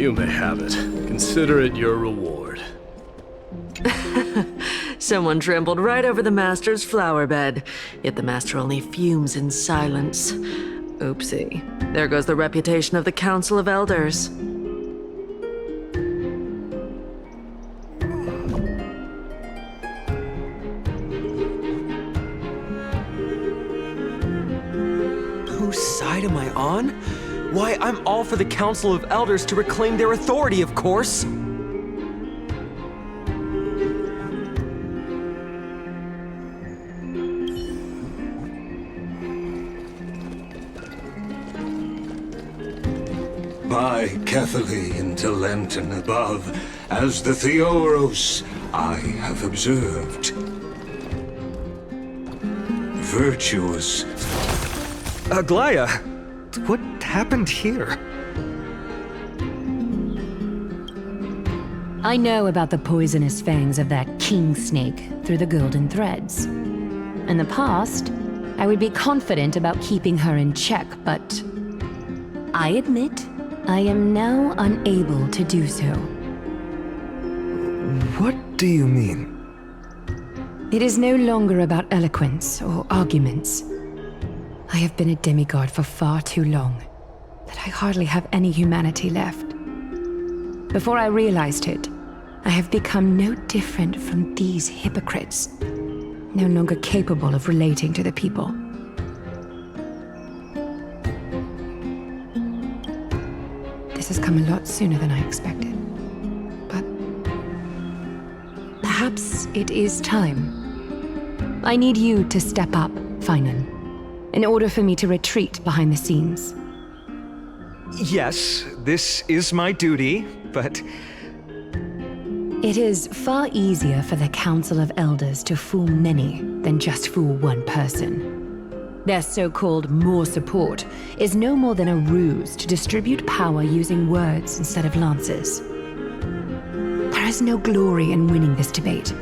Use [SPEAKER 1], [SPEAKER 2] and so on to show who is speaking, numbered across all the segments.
[SPEAKER 1] You may have it. Consider it your reward.
[SPEAKER 2] Someone trampled right over the Master's flower bed, yet the Master only fumes in silence. Oopsie. There goes the reputation of the Council of Elders.
[SPEAKER 3] Whose side am I on? Why, I'm all for the Council of Elders to reclaim their authority, of course!
[SPEAKER 4] By Catholic into Lenten above, as the Theoros I have observed. Virtuous.
[SPEAKER 5] Aglaya, what happened here?
[SPEAKER 6] I know about the poisonous fangs of that king snake through the golden threads. In the past, I would be confident about keeping her in check, but I admit I am now unable to do so.
[SPEAKER 5] What do you mean?
[SPEAKER 6] It is no longer about eloquence or arguments. I have been a demigod for far too long that I hardly have any humanity left. Before I realized it, I have become no different from these hypocrites, no longer capable of relating to the people. This has come a lot sooner than I expected. But perhaps it is time. I need you to step up, Finan, in order for me to retreat behind the scenes.
[SPEAKER 5] Yes, this is my duty, but...
[SPEAKER 6] It is far easier for the Council of Elders to fool many than just fool one person. Their so-called more support is no more than a ruse to distribute power using words instead of lances. There is no glory in winning this debate,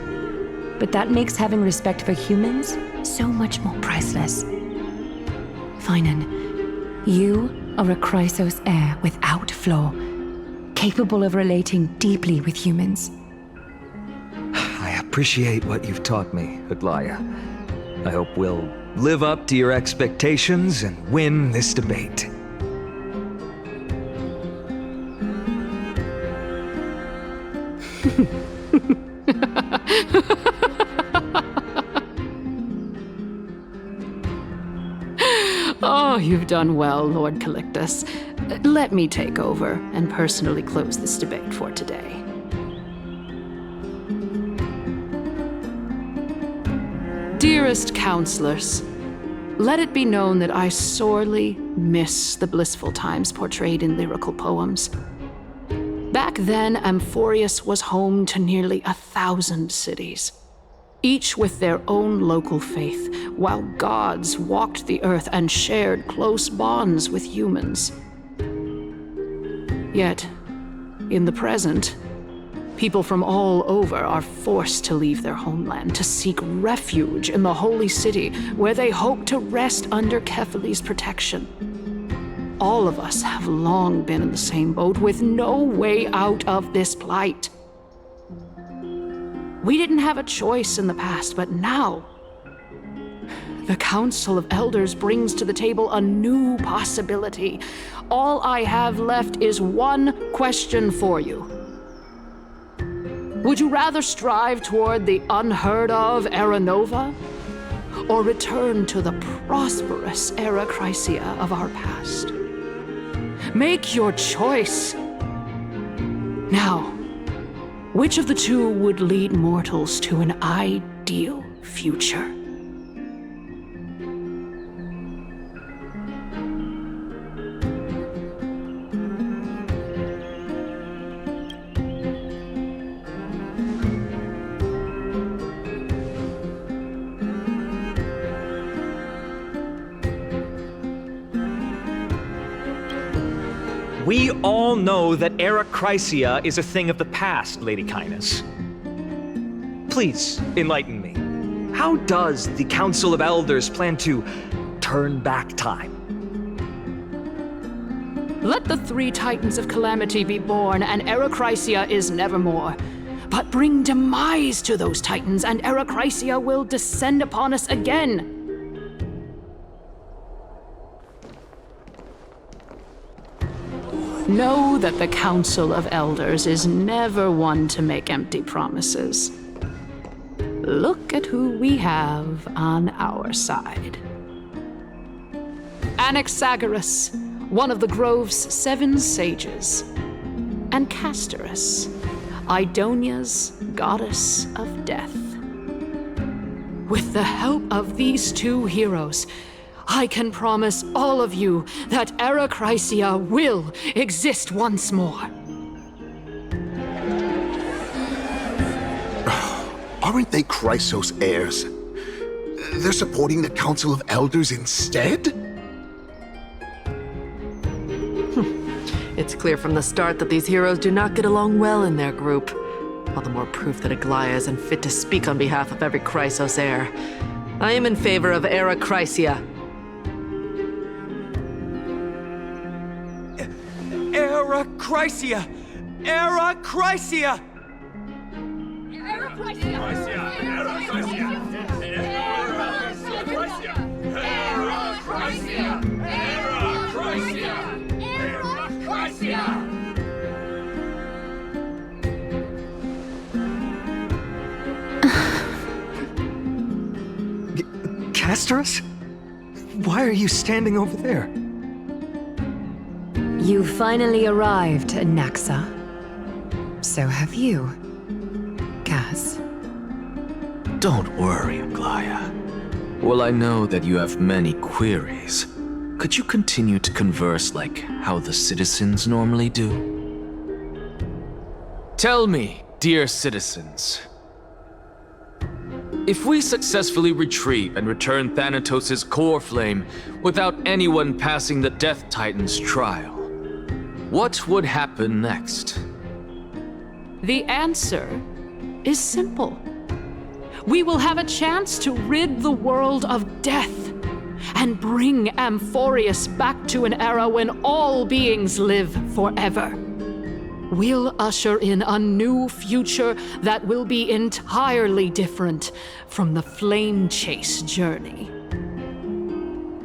[SPEAKER 6] but that makes having respect for humans so much more priceless. Finan, you are a Chrysos heir without flaw, capable of relating deeply with humans.
[SPEAKER 5] I appreciate what you've taught me, Aglaya. I hope we'll live up to your expectations and win this debate.
[SPEAKER 7] Oh, you've done well, Lord Calictus. Let me take over and personally close this debate for today. Dearest counselors, let it be known that I sorely miss the blissful times portrayed in lyrical poems. Back then, Amphorius was home to nearly 1,000 cities, each with their own local faith, while gods walked the earth and shared close bonds with humans. Yet, in the present, people from all over are forced to leave their homeland to seek refuge in the holy city, where they hope to rest under Kephales's protection. All of us have long been in the same boat, with no way out of this plight. We didn't have a choice in the past, but now, the Council of Elders brings to the table a new possibility. All I have left is one question for you. Would you rather strive toward the unheard of Era Nova, or return to the prosperous Era Chrysia of our past? Make your choice. Now, which of the two would lead mortals to an ideal future?
[SPEAKER 5] We all know that Era Chrysia is a thing of the past, Lady Kynus. Please, enlighten me. How does the Council of Elders plan to turn back time?
[SPEAKER 7] Let the three titans of calamity be born, and Erechrysia is nevermore. But bring demise to those titans, and Erechrysia will descend upon us again. Know that the Council of Elders is never one to make empty promises. Look at who we have on our side. Anaxagoras, one of the Grove's 7 sages, and Castorus, Idonia's goddess of death. With the help of these 2 heroes, I can promise all of you that Erechrysia will exist once more.
[SPEAKER 8] Aren't they Chrysos heirs? They're supporting the Council of Elders instead?
[SPEAKER 2] It's clear from the start that these heroes do not get along well in their group. All the more proof that Aglaia isn't fit to speak on behalf of every Chrysos heir. I am in favor of Erechrysia.
[SPEAKER 3] Erechrysia! Erechrysia! Castorus? Why are you standing over there?
[SPEAKER 6] You finally arrived, Naxa. So have you, Kaz.
[SPEAKER 9] Don't worry, Aglaia. Well, I know that you have many queries. Could you continue to converse like how the citizens normally do? Tell me, dear citizens, if we successfully retreat and return Thanatos' core flame without anyone passing the Death Titan's trial, what would happen next?
[SPEAKER 7] The answer is simple. We will have a chance to rid the world of death and bring Amphorius back to an era when all beings live forever. We'll usher in a new future that will be entirely different from the flame chase journey.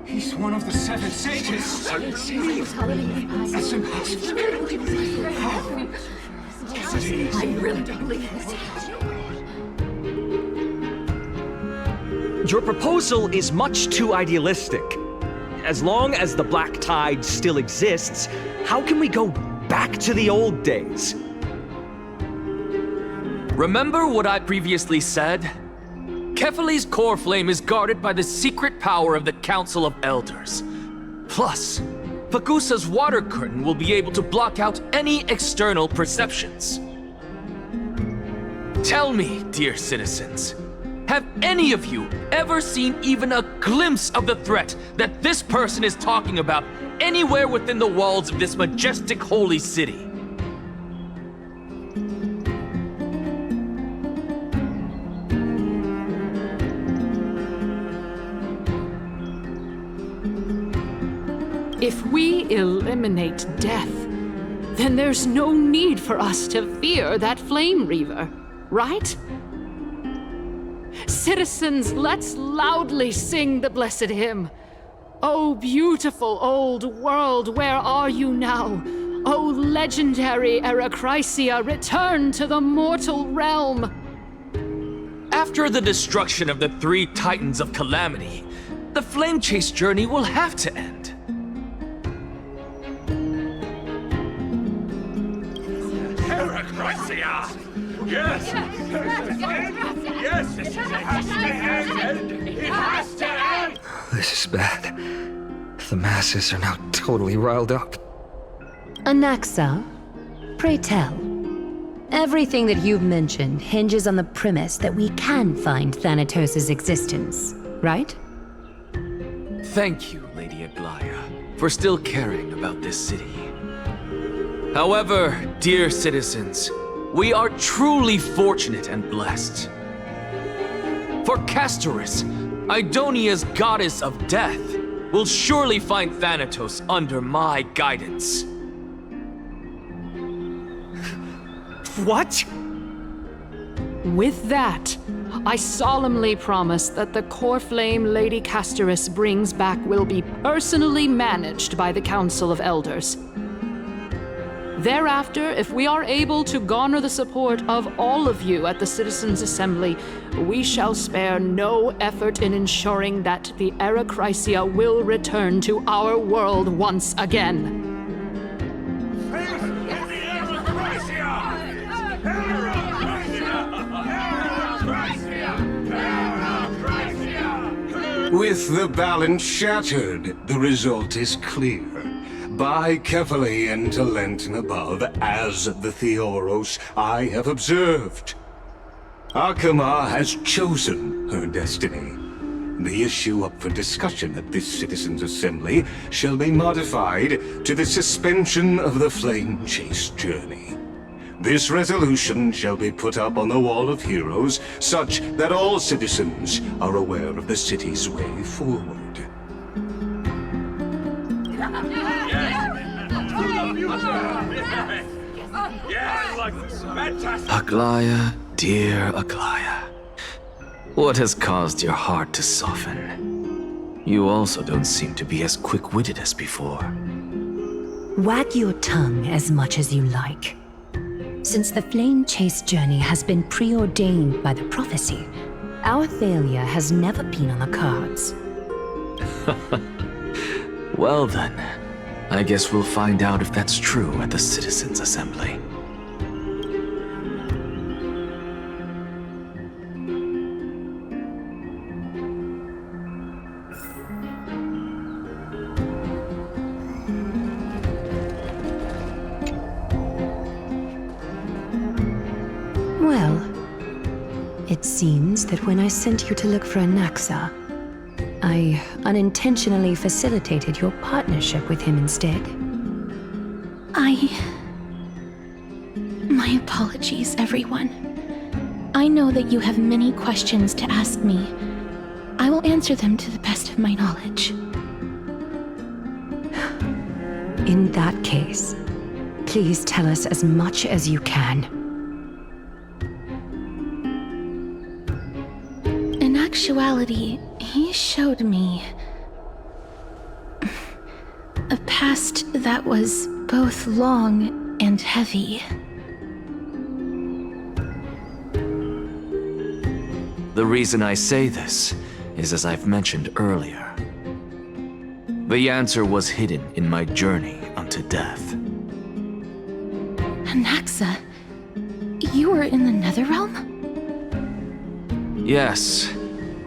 [SPEAKER 4] He's one of the 7 sages. That's impossible. I really don't believe this.
[SPEAKER 5] Your proposal is much too idealistic. As long as the Black Tide still exists, how can we go back to the old days?
[SPEAKER 9] Remember what I previously said? Kephale's core flame is guarded by the secret power of the Council of Elders. Plus, Pagusa's water curtain will be able to block out any external perceptions. Tell me, dear citizens, have any of you ever seen even a glimpse of the threat that this person is talking about anywhere within the walls of this majestic holy city?
[SPEAKER 7] If we eliminate death, then there's no need for us to fear that Flame Reaver, right? Citizens, let's loudly sing the blessed hymn. Oh, beautiful old world, where are you now? Oh, legendary Erechrysia, return to the mortal realm.
[SPEAKER 9] After the destruction of the 3 Titans of Calamity, the Flame Chase journey will have to end.
[SPEAKER 4] Erechrysia! Yes! Yes! It has to end! It has to end!
[SPEAKER 3] This is bad. The masses are now totally riled up.
[SPEAKER 6] Anaxa, pray tell. Everything that you've mentioned hinges on the premise that we can find Thanatos' existence, right?
[SPEAKER 9] Thank you, Lady Aglaia, for still caring about this city. However, dear citizens, we are truly fortunate and blessed. For Castorus, Idonia's goddess of death, will surely find Thanatos under my guidance.
[SPEAKER 5] What?
[SPEAKER 7] With that, I solemnly promise that the core flame Lady Casterus brings back will be personally managed by the Council of Elders. Thereafter, if we are able to garner the support of all of you at the Citizens' Assembly, we shall spare no effort in ensuring that the Era Chrysia will return to our world once again.
[SPEAKER 4] With the balance shattered, the result is clear. By carefully into Lent and above, as the Theoros I have observed. Akama has chosen her destiny. The issue up for discussion at this Citizens' Assembly shall be modified to the suspension of the Flame Chase journey. This resolution shall be put up on the Wall of Heroes, such that all citizens are aware of the city's way forward.
[SPEAKER 1] Aglaya, dear Aglaya. What has caused your heart to soften? You also don't seem to be as quick-witted as before.
[SPEAKER 6] Wag your tongue as much as you like. Since the Flame Chase journey has been preordained by the prophecy, our failure has never been on the cards.
[SPEAKER 1] Well then, I guess we'll find out if that's true at the Citizens' Assembly.
[SPEAKER 6] Well, it seems that when I sent you to look for Anaxa, I unintentionally facilitated your partnership with him instead.
[SPEAKER 10] My apologies, everyone. I know that you have many questions to ask me. I will answer them to the best of my knowledge.
[SPEAKER 6] In that case, please tell us as much as you can.
[SPEAKER 10] In actuality, he showed me a past that was both long and heavy.
[SPEAKER 1] The reason I say this is as I've mentioned earlier. The answer was hidden in my journey unto death.
[SPEAKER 10] Anaxa, you were in the Netherrealm?
[SPEAKER 1] Yes,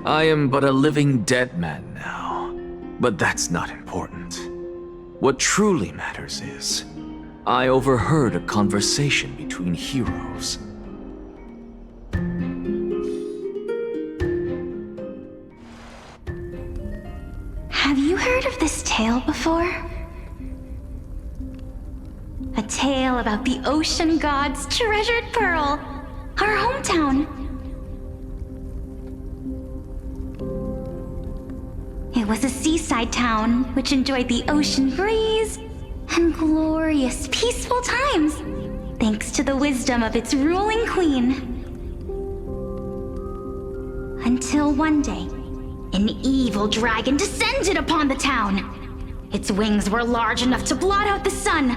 [SPEAKER 1] I am but a living dead man now. But that's not important. What truly matters is, I overheard a conversation between heroes.
[SPEAKER 11] Have you heard of this tale before? A tale about the ocean god's treasured pearl, our hometown. It was a seaside town which enjoyed the ocean breeze and glorious, peaceful times, thanks to the wisdom of its ruling queen. Until one day, an evil dragon descended upon the town. Its wings were large enough to blot out the sun,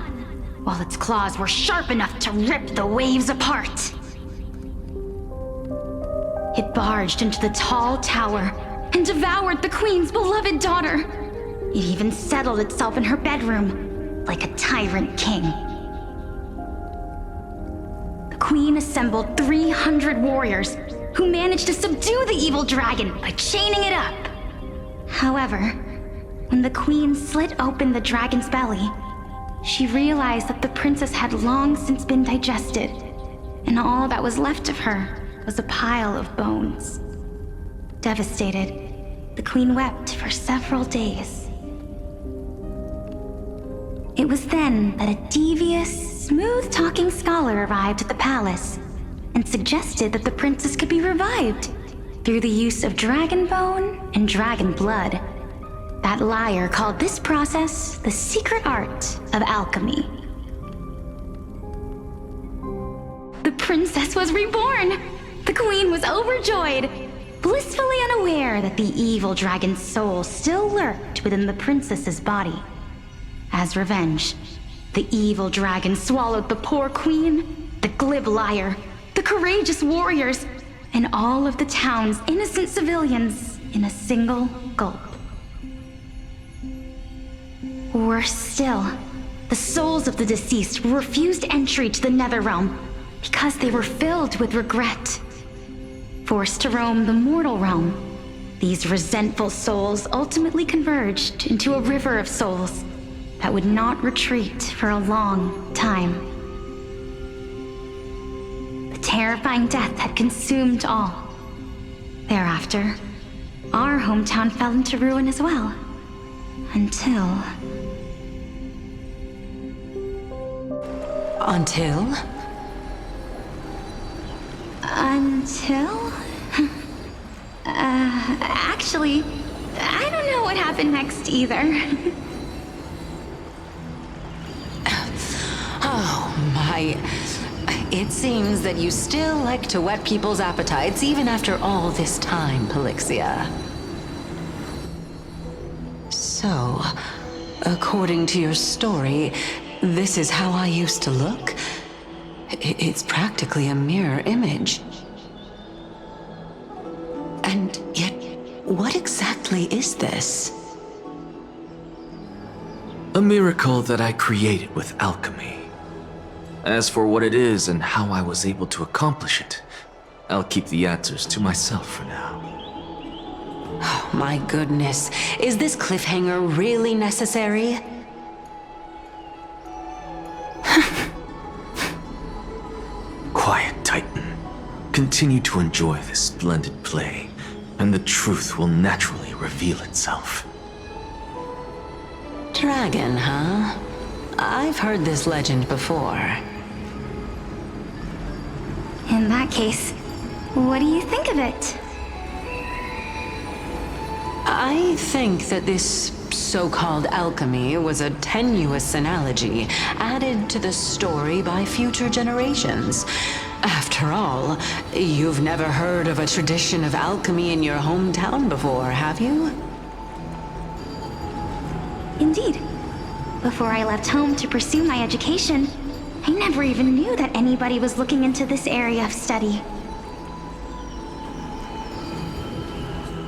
[SPEAKER 11] while its claws were sharp enough to rip the waves apart. It barged into the tall tower and devoured the queen's beloved daughter. It even settled itself in her bedroom, like a tyrant king. The queen assembled 300 warriors who managed to subdue the evil dragon by chaining it up. However, when the queen slit open the dragon's belly, she realized that the princess had long since been digested, and all that was left of her was a pile of bones. Devastated, the queen wept for several days. It was then that a devious, smooth-talking scholar arrived at the palace and suggested that the princess could be revived through the use of dragon bone and dragon blood. That liar called this process the secret art of alchemy. The princess was reborn! The queen was overjoyed, blissfully unaware that the evil dragon's soul still lurked within the princess's body. As revenge, the evil dragon swallowed the poor queen, the glib liar, the courageous warriors, and all of the town's innocent civilians in a single gulp. Worse still, the souls of the deceased refused entry to the Netherrealm because they were filled with regret. Forced to roam the mortal realm, these resentful souls ultimately converged into a river of souls that would not retreat for a long time. The terrifying death had consumed all. Thereafter, our hometown fell into ruin as well. Until...
[SPEAKER 6] Until?
[SPEAKER 11] Actually, I don't know what happened next either.
[SPEAKER 6] Oh my. It seems that you still like to whet people's appetites even after all this time, Pelixia. So, according to your story, this is how I used to look? It's practically a mirror image. And yet, what exactly is this?
[SPEAKER 1] A miracle that I created with alchemy. As for what it is and how I was able to accomplish it, I'll keep the answers to myself for now.
[SPEAKER 6] Oh, my goodness. Is this cliffhanger really necessary?
[SPEAKER 1] Quiet, Titan. Continue to enjoy this splendid play, and the truth will naturally reveal itself.
[SPEAKER 6] Dragon, huh? I've heard this legend before.
[SPEAKER 11] In that case, what do you think of it?
[SPEAKER 6] I think that this so-called alchemy was a tenuous analogy added to the story by future generations. After all, you've never heard of a tradition of alchemy in your hometown before, have you?
[SPEAKER 11] Indeed. Before I left home to pursue my education, I never even knew that anybody was looking into this area of study.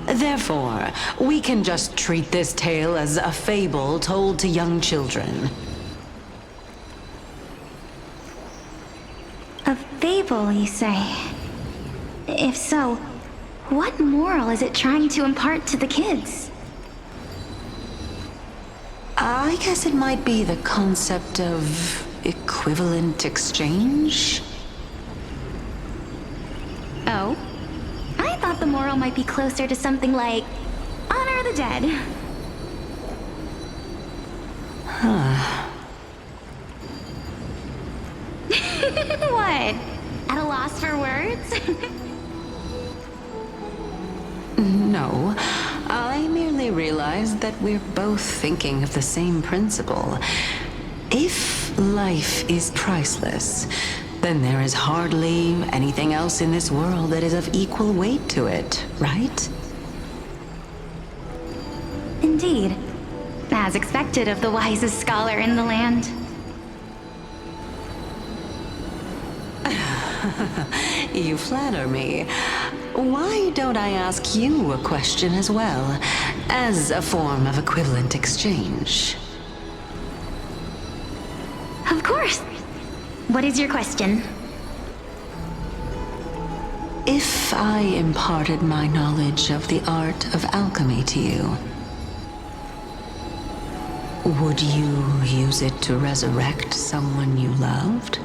[SPEAKER 6] Therefore, we can just treat this tale as a fable told to young children.
[SPEAKER 11] A fable, you say? If so, what moral is it trying to impart to the kids?
[SPEAKER 6] I guess it might be the concept of equivalent exchange?
[SPEAKER 11] Oh? I thought the moral might be closer to something like honor the dead.
[SPEAKER 6] Huh.
[SPEAKER 11] What? At a loss for words?
[SPEAKER 6] No, I merely realized that we're both thinking of the same principle. If life is priceless, then there is hardly anything else in this world that is of equal weight to it, right?
[SPEAKER 11] Indeed. As expected of the wisest scholar in the land.
[SPEAKER 6] You flatter me. Why don't I ask you a question as well, as a form of equivalent exchange?
[SPEAKER 11] Of course. What is your question?
[SPEAKER 6] If I imparted my knowledge of the art of alchemy to you, would you use it to resurrect someone you loved?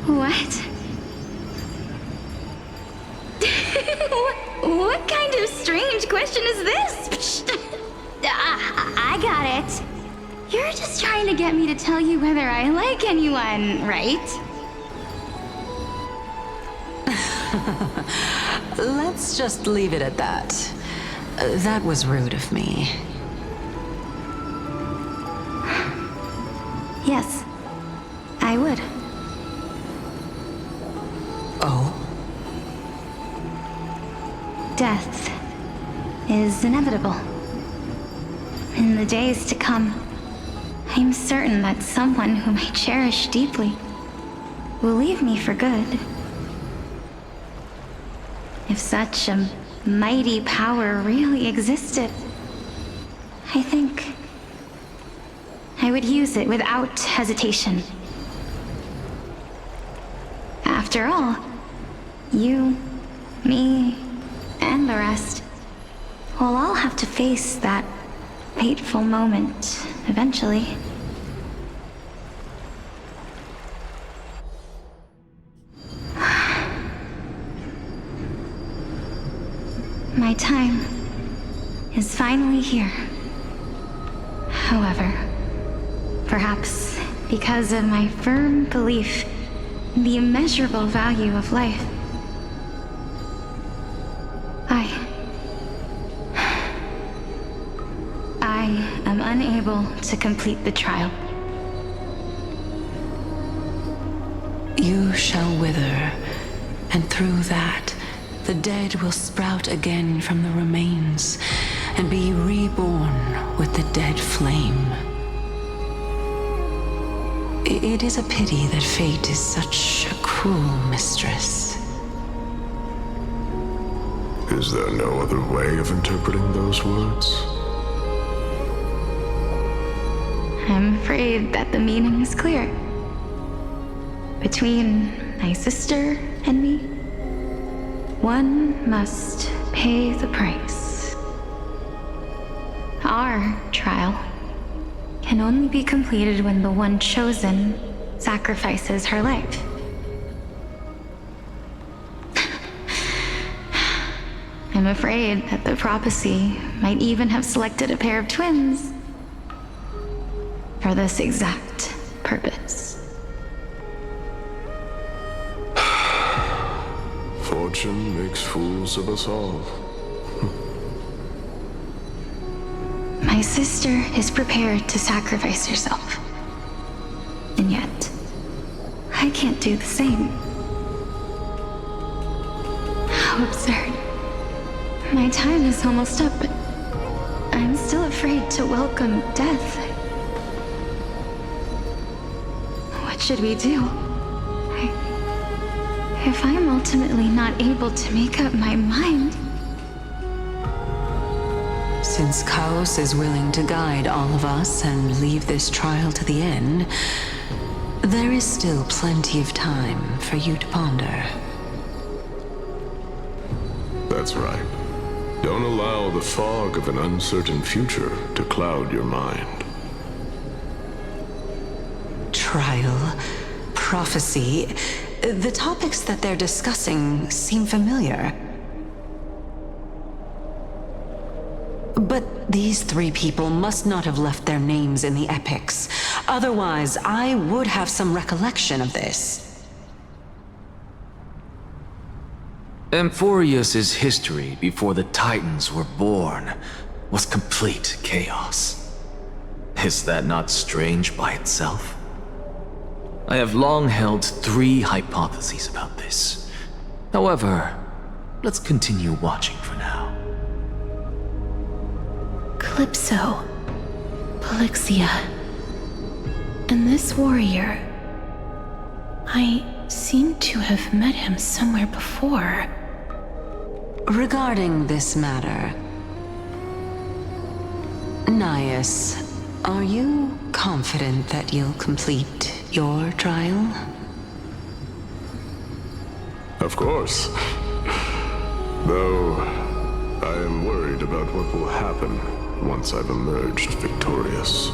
[SPEAKER 11] What? What kind of strange question is this? I got it. You're just trying to get me to tell you whether I like anyone, right?
[SPEAKER 6] Let's just leave it at that. That was rude of me.
[SPEAKER 11] Yes, I would.
[SPEAKER 6] Oh?
[SPEAKER 11] Death is inevitable. In the days to come, I'm certain that someone whom I cherish deeply will leave me for good. If such a mighty power really existed, I think I would use it without hesitation. After all, you, me, and the rest will all have to face that fateful moment eventually. My time is finally here. However, perhaps because of my firm belief in the immeasurable value of life, I am unable to complete the trial.
[SPEAKER 6] You shall wither, and through that, the dead will sprout again from the remains and be reborn with the dead flame. It is a pity that fate is such a cruel mistress.
[SPEAKER 12] Is there no other way of interpreting those words?
[SPEAKER 11] I'm afraid that the meaning is clear. Between my sister and me, one must pay the price. Our trial can only be completed when the one chosen sacrifices her life. I'm afraid that the prophecy might even have selected a pair of twins for this exact purpose.
[SPEAKER 12] Fortune makes fools of us all.
[SPEAKER 11] My sister is prepared to sacrifice herself. And yet, I can't do the same. How absurd. My time is almost up, but I'm still afraid to welcome death. What should we do? If I'm ultimately not able to make up my mind...
[SPEAKER 6] Since Chaos is willing to guide all of us and leave this trial to the end, there is still plenty of time for you to ponder.
[SPEAKER 12] That's right. Don't allow the fog of an uncertain future to cloud your mind.
[SPEAKER 6] Trial, prophecy, the topics that they're discussing seem familiar. But these three people must not have left their names in the epics. Otherwise, I would have some recollection of this.
[SPEAKER 1] Amphorius's history before the Titans were born was complete chaos. Is that not strange by itself? I have long held three hypotheses about this. However, let's continue watching for now.
[SPEAKER 10] Calypso, Polixia, and this warrior. I seem to have met him somewhere before.
[SPEAKER 6] Regarding this matter, Nias, are you confident that you'll complete your trial?
[SPEAKER 12] Of course. Though, I am worried about what will happen once I've emerged victorious.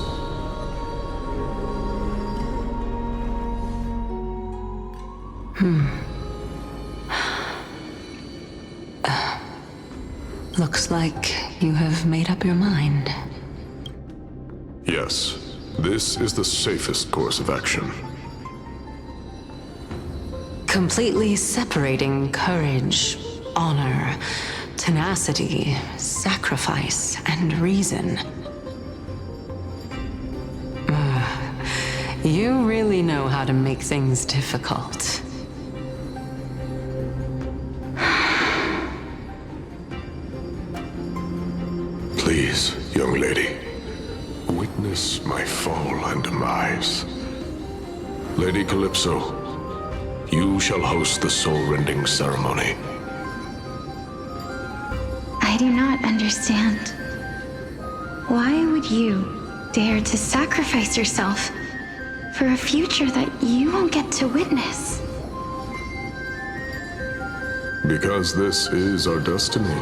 [SPEAKER 6] Looks like you have made up your mind.
[SPEAKER 12] Yes, this is the safest course of action.
[SPEAKER 6] Completely separating courage, honor,
[SPEAKER 13] tenacity, sacrifice, and reason. You really know how to make things difficult.
[SPEAKER 12] Please, young lady, witness my fall and demise. Lady Calypso, you shall host the soul-rending ceremony.
[SPEAKER 11] I do not understand. Why would you dare to sacrifice yourself for a future that you won't get to witness?
[SPEAKER 12] Because this is our destiny.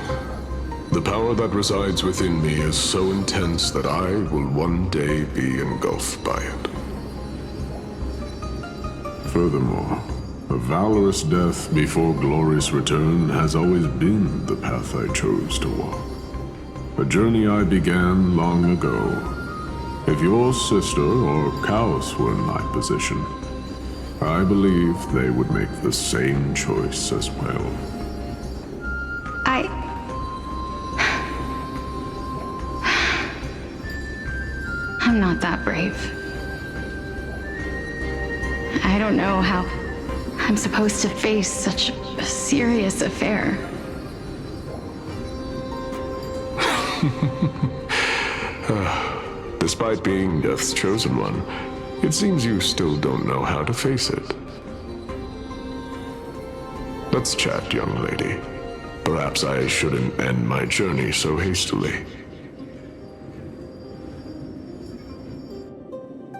[SPEAKER 12] The power that resides within me is so intense that I will one day be engulfed by it. Furthermore, a valorous death before glorious return has always been the path I chose to walk. A journey I began long ago. If your sister or Chaos were in my position, I believe they would make the same choice as well.
[SPEAKER 11] I'm not that brave. I don't know how I'm supposed to face such a serious affair.
[SPEAKER 12] Despite being Death's chosen one, it seems you still don't know how to face it. Let's chat, young lady. Perhaps I shouldn't end my journey so hastily.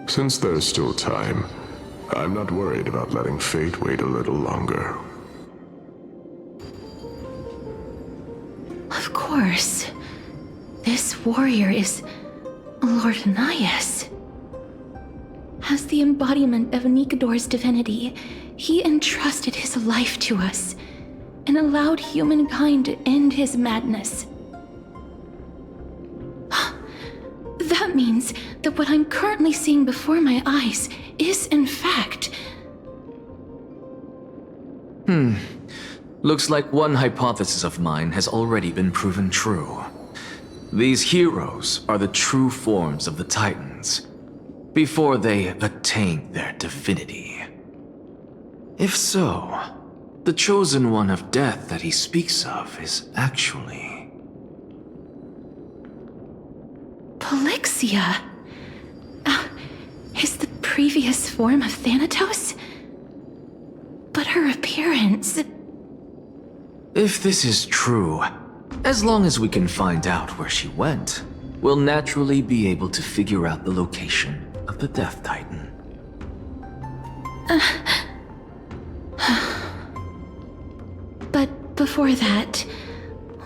[SPEAKER 12] Since there's still time, I'm not worried about letting fate wait a little longer.
[SPEAKER 10] Of course. This warrior is Lord Anias. As the embodiment of Nikador's divinity, he entrusted his life to us and allowed humankind to end his madness. That means that what I'm currently seeing before my eyes is, in fact...
[SPEAKER 1] Looks like one hypothesis of mine has already been proven true. These heroes are the true forms of the Titans, before they attained their divinity. If so, the chosen one of death that he speaks of is actually...
[SPEAKER 10] Polixia? Is the previous form of Thanatos? But her appearance...
[SPEAKER 1] If this is true, as long as we can find out where she went, we'll naturally be able to figure out the location of the Death Titan.
[SPEAKER 10] But before that,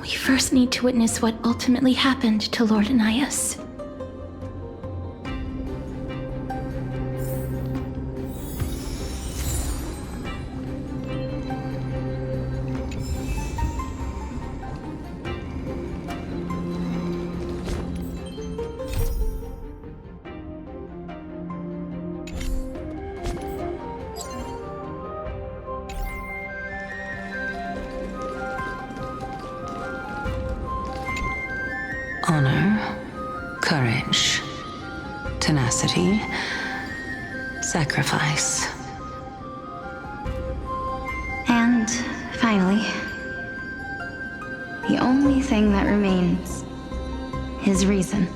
[SPEAKER 10] we first need to witness what ultimately happened to Lord Anias.
[SPEAKER 13] Honor, courage, tenacity, sacrifice.
[SPEAKER 11] And finally, the only thing that remains is reason.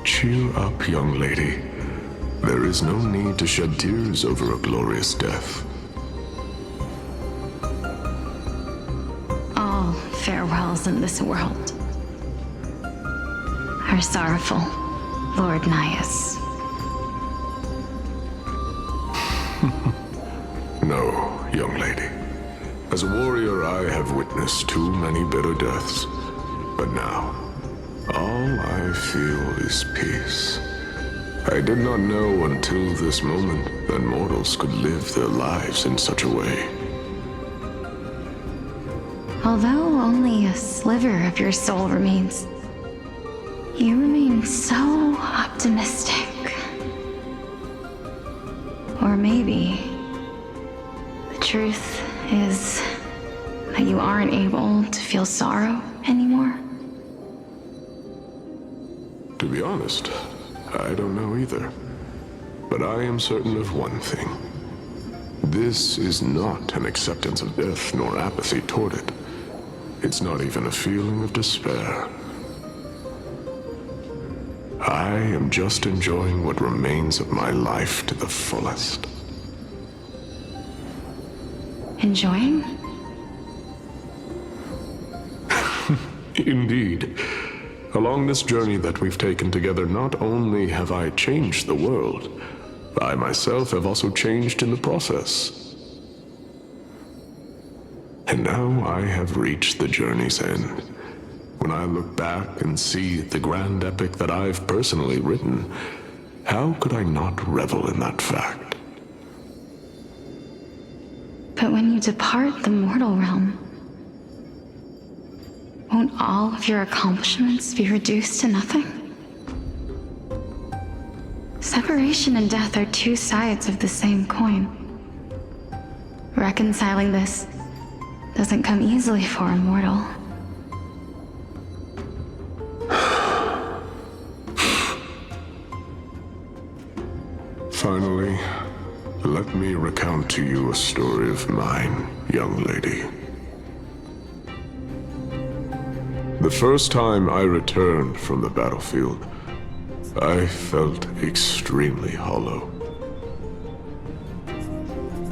[SPEAKER 12] Cheer up, young lady. There is no need to shed tears over a glorious death.
[SPEAKER 11] All farewells in this world are sorrowful, Lord Nias.
[SPEAKER 12] No, young lady. As a warrior, I have witnessed too many bitter deaths. But now, all I feel is peace. I did not know until this moment that mortals could live their lives in such a way.
[SPEAKER 11] Although only a sliver of your soul remains, you remain so optimistic. Or maybe the truth is
[SPEAKER 10] that you aren't able to feel sorrow anymore?
[SPEAKER 12] To be honest, I don't know either. But I am certain of one thing. This is not an acceptance of death nor apathy toward it. It's not even a feeling of despair. I am just enjoying what remains of my life to the fullest.
[SPEAKER 10] Enjoying?
[SPEAKER 12] Indeed. Along this journey that we've taken together, not only have I changed the world, I myself have also changed in the process. And now I have reached the journey's end. When I look back and see the grand epic that I've personally written, how could I not revel in that fact?
[SPEAKER 10] But when you depart the mortal realm, won't all of your accomplishments be reduced to nothing? Separation and death are two sides of the same coin. Reconciling this doesn't come easily for a mortal.
[SPEAKER 12] Finally, let me recount to you a story of mine, young lady. The first time I returned from the battlefield, I felt extremely hollow.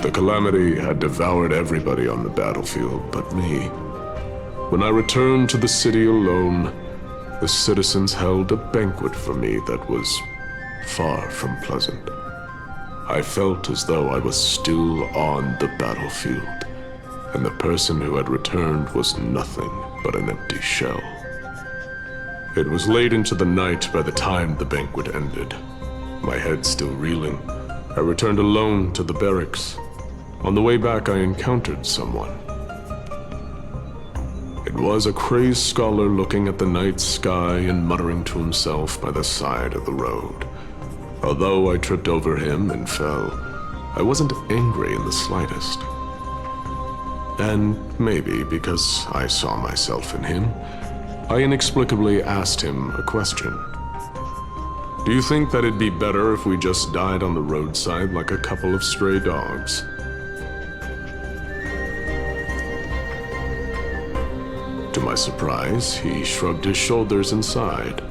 [SPEAKER 12] The calamity had devoured everybody on the battlefield but me. When I returned to the city alone, the citizens held a banquet for me that was far from pleasant. I felt as though I was still on the battlefield, and the person who had returned was nothing but an empty shell. It was late into the night by the time the banquet ended. My head still reeling, I returned alone to the barracks. On the way back, I encountered someone. It was a crazed scholar looking at the night sky and muttering to himself by the side of the road. Although I tripped over him and fell, I wasn't angry in the slightest. And maybe because I saw myself in him, I inexplicably asked him a question. Do you think that it'd be better if we just died on the roadside like a couple of stray dogs? To my surprise, he shrugged his shoulders and sighed.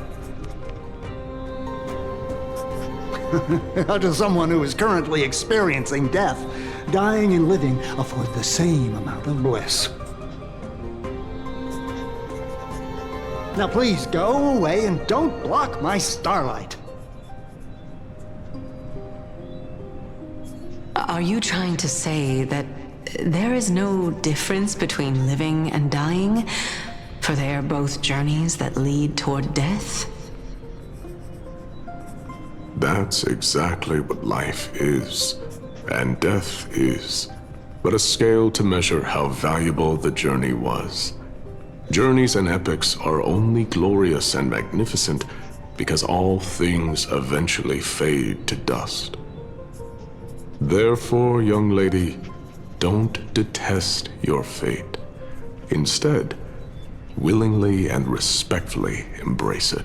[SPEAKER 14] To someone who is currently experiencing death, dying and living afford the same amount of bliss. Now please go away and don't block my starlight.
[SPEAKER 13] Are you trying to say that there is no difference between living and dying? For they are both journeys that lead toward death?
[SPEAKER 12] That's exactly what life is, and death is, but a scale to measure how valuable the journey was. Journeys and epics are only glorious and magnificent because all things eventually fade to dust. Therefore, young lady, don't detest your fate. Instead, willingly and respectfully embrace it.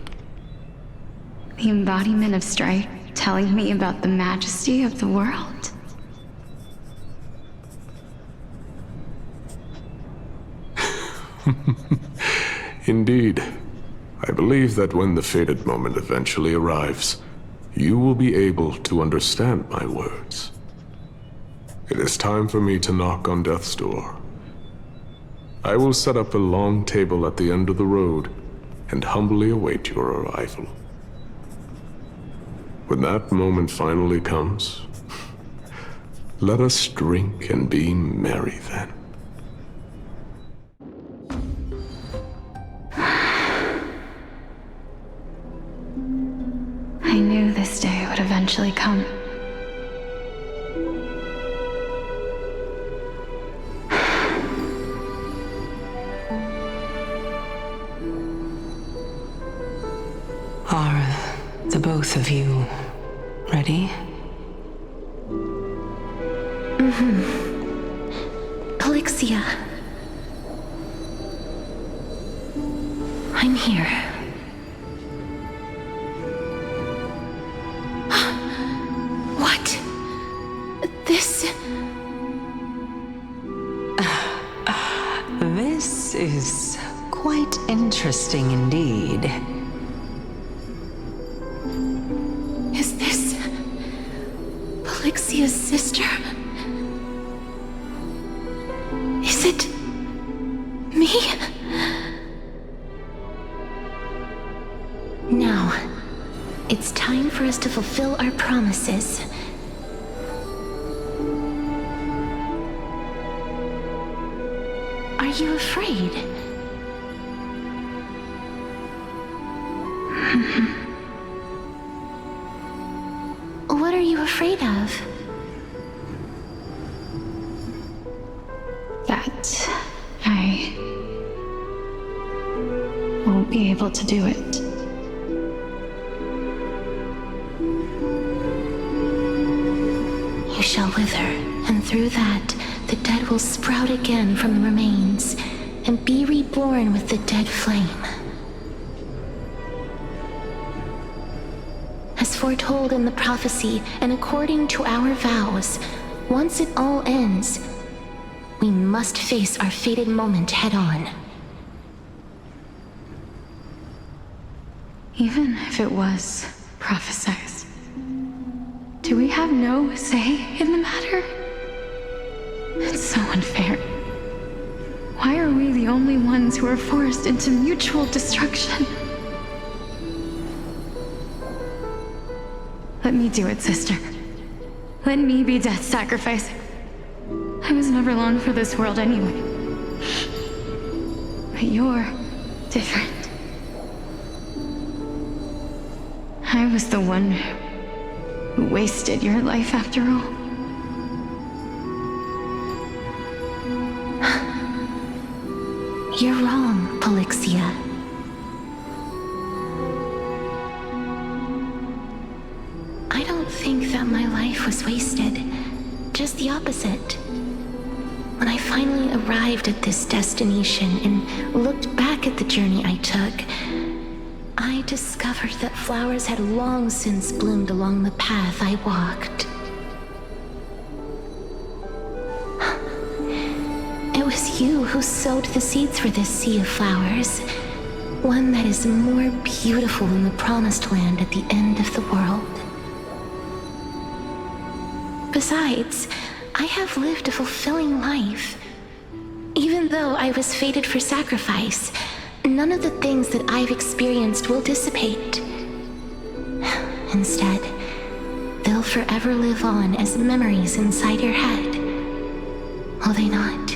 [SPEAKER 10] The embodiment of strife telling me about the majesty of the world.
[SPEAKER 12] Indeed. I believe that when the fated moment eventually arrives, you will be able to understand my words. It is time for me to knock on death's door. I will set up a long table at the end of the road and humbly await your arrival. When that moment finally comes, let us drink and be merry then.
[SPEAKER 10] I knew this day would eventually come.
[SPEAKER 13] Are the both of you ready?
[SPEAKER 10] Calixia, I'm here. What? This...
[SPEAKER 13] This is quite interesting indeed.
[SPEAKER 10] Is this... Polyxia's sister? Is it... me? Now, it's time for us to fulfill our promises. Are you afraid? What are you afraid of?
[SPEAKER 15] That I won't be able to do it.
[SPEAKER 10] You shall wither, and through that, the dead will sprout again from the remains, and be reborn with the dead flame. As foretold in the prophecy, and according to our vows, once it all ends, we must face our fated moment head-on.
[SPEAKER 15] Even if it was prophesized, do we have no say in the matter? It's so unfair. Why are we the only ones who are forced into mutual destruction? Let me do it, sister. Let me be death's sacrifice. I was never long for this world anyway. But you're different. I was the one who wasted your life after all.
[SPEAKER 10] You're wrong, Polyxia. I don't think that my life was wasted. Just the opposite. When I finally arrived at this destination and looked back at the journey I took, I discovered that flowers had long since bloomed along the path I walked. It was you who sowed the seeds for this sea of flowers, one that is more beautiful than the promised land at the end of the world. Besides, I have lived a fulfilling life. Even though I was fated for sacrifice, none of the things that I've experienced will dissipate. Instead, they'll forever live on as memories inside your head. Will they not?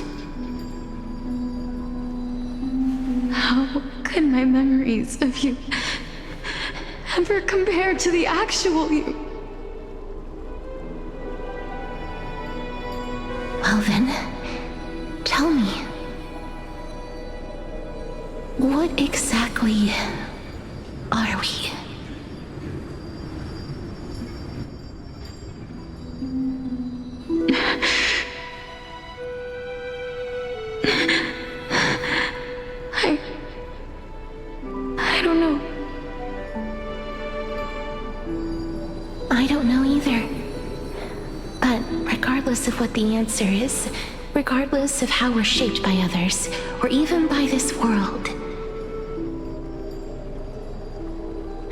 [SPEAKER 15] How could my memories of you ever compare to the actual you?
[SPEAKER 10] Well then, tell me. What exactly are we?
[SPEAKER 15] I don't know.
[SPEAKER 10] I don't know either. But regardless of what the answer is, regardless of how we're shaped by others, or even by this world,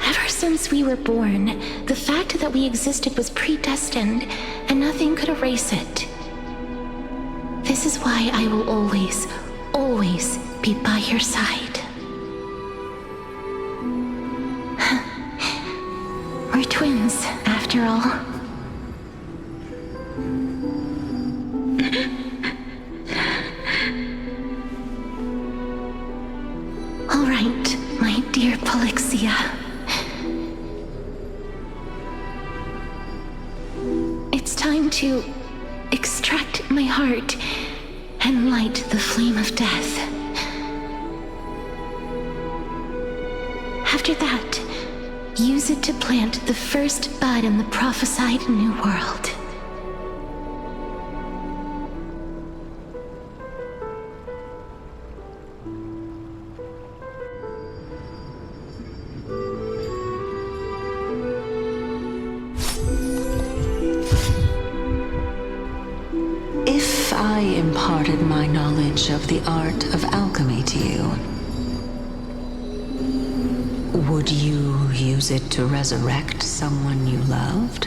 [SPEAKER 10] ever since we were born, the fact that we existed was predestined, and nothing could erase it. This is why I will always, always be by your side. We're twins, after all. All right, my dear Polyxia. It's time to extract my heart and light the flame of death. After that, use it to plant the first bud in the prophesied new world.
[SPEAKER 13] I imparted my knowledge of the art of alchemy to you, would you use it to resurrect someone you loved?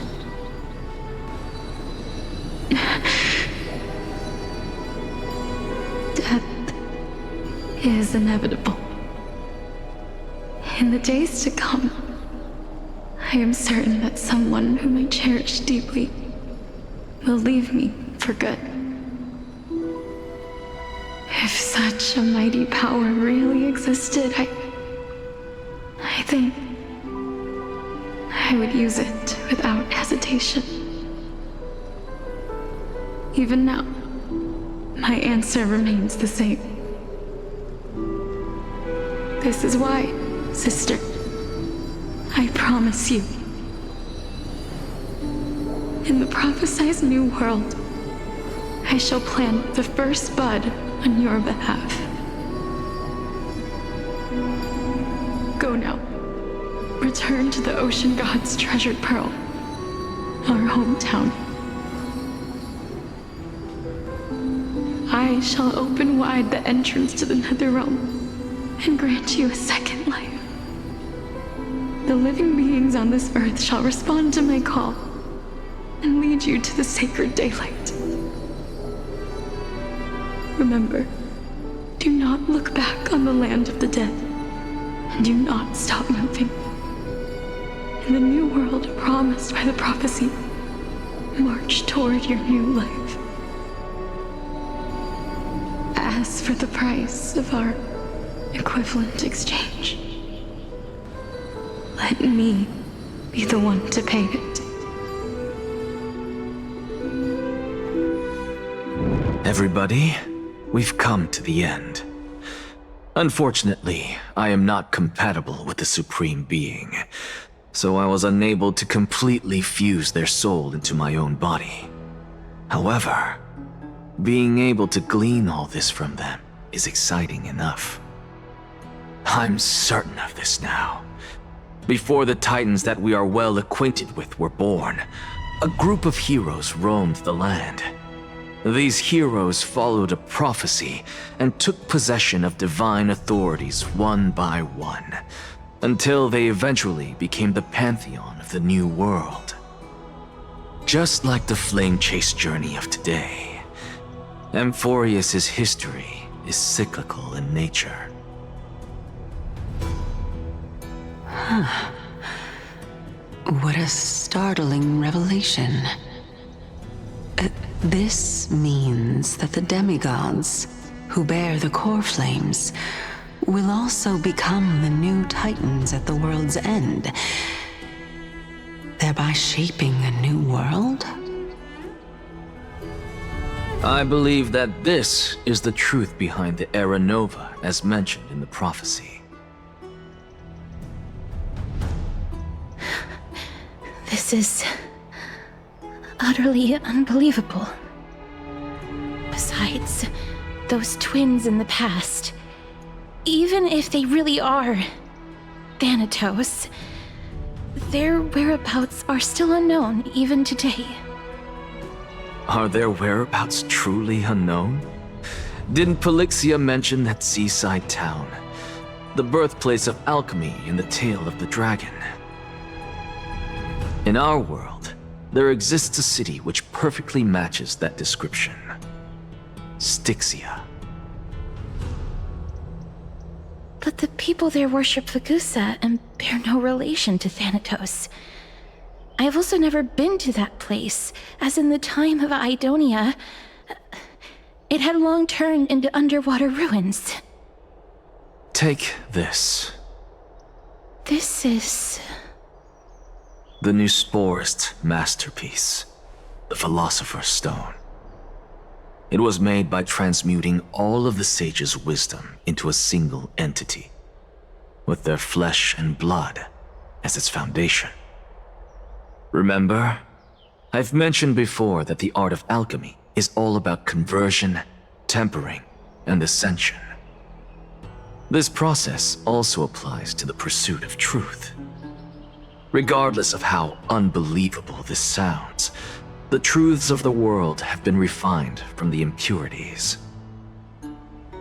[SPEAKER 15] Death is inevitable. In the days to come, I am certain that someone whom I cherish deeply will leave me for good. If such a mighty power really existed, I think I would use it without hesitation. Even now, my answer remains the same. This is why, sister, I promise you, in the prophesized new world, I shall plant the first bud on your behalf. Go now. Return to the ocean god's treasured pearl, our hometown. I shall open wide the entrance to the Netherrealm and grant you a second life. The living beings on this earth shall respond to my call and lead you to the sacred daylight. Remember, do not look back on the land of the dead, and do not stop moving. In the new world promised by the prophecy, march toward your new life. As for the price of our equivalent exchange, let me be the one to pay it.
[SPEAKER 1] Everybody, we've come to the end. Unfortunately, I am not compatible with the Supreme Being, so I was unable to completely fuse their soul into my own body. However, being able to glean all this from them is exciting enough. I'm certain of this now. Before the Titans that we are well acquainted with were born, a group of heroes roamed the land. These heroes followed a prophecy and took possession of divine authorities one by one, until they eventually became the pantheon of the new world. Just like the flame chase journey of today, Amphorius's history is cyclical in nature.
[SPEAKER 13] What a startling revelation. This means that the demigods, who bear the core flames, will also become the new Titans at the world's end, thereby shaping a new world?
[SPEAKER 1] I believe that this is the truth behind the Era Nova as mentioned in the prophecy.
[SPEAKER 10] This is utterly unbelievable. Besides, those twins in the past, even if they really are Thanatos, their whereabouts are still unknown even today.
[SPEAKER 1] Are their whereabouts truly unknown? Didn't Polixia mention that seaside town, the birthplace of alchemy in the tale of the dragon? In our world, there exists a city which perfectly matches that description. Styxia.
[SPEAKER 10] But the people there worship Fagusa and bear no relation to Thanatos. I have also never been to that place, as in the time of Idonia, it had long turned into underwater ruins.
[SPEAKER 1] Take this.
[SPEAKER 10] This is...
[SPEAKER 1] the new Sporist masterpiece, the Philosopher's Stone. It was made by transmuting all of the sage's wisdom into a single entity, with their flesh and blood as its foundation. Remember, I've mentioned before that the art of alchemy is all about conversion, tempering, and ascension. This process also applies to the pursuit of truth. Regardless of how unbelievable this sounds, The truths of the world have been refined from the impurities.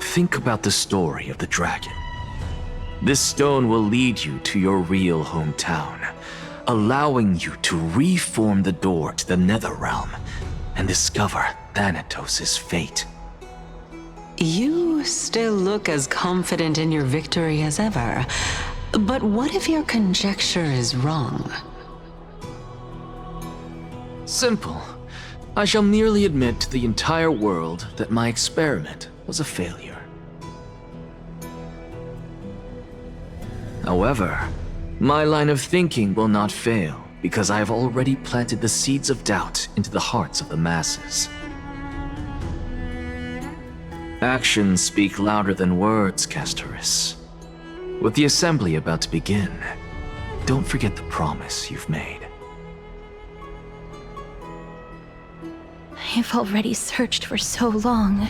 [SPEAKER 1] Think about the story of the dragon. This stone will lead you to your real hometown, allowing you to reform the door to the Nether Realm and discover Thanatos' fate.
[SPEAKER 13] You still look as confident in your victory as ever. But what if your conjecture is wrong?
[SPEAKER 1] Simple. I shall merely admit to the entire world that my experiment was a failure. However, my line of thinking will not fail because I have already planted the seeds of doubt into the hearts of the masses. Actions speak louder than words, Castoris. With the assembly about to begin, don't forget the promise you've made.
[SPEAKER 10] I've already searched for so long.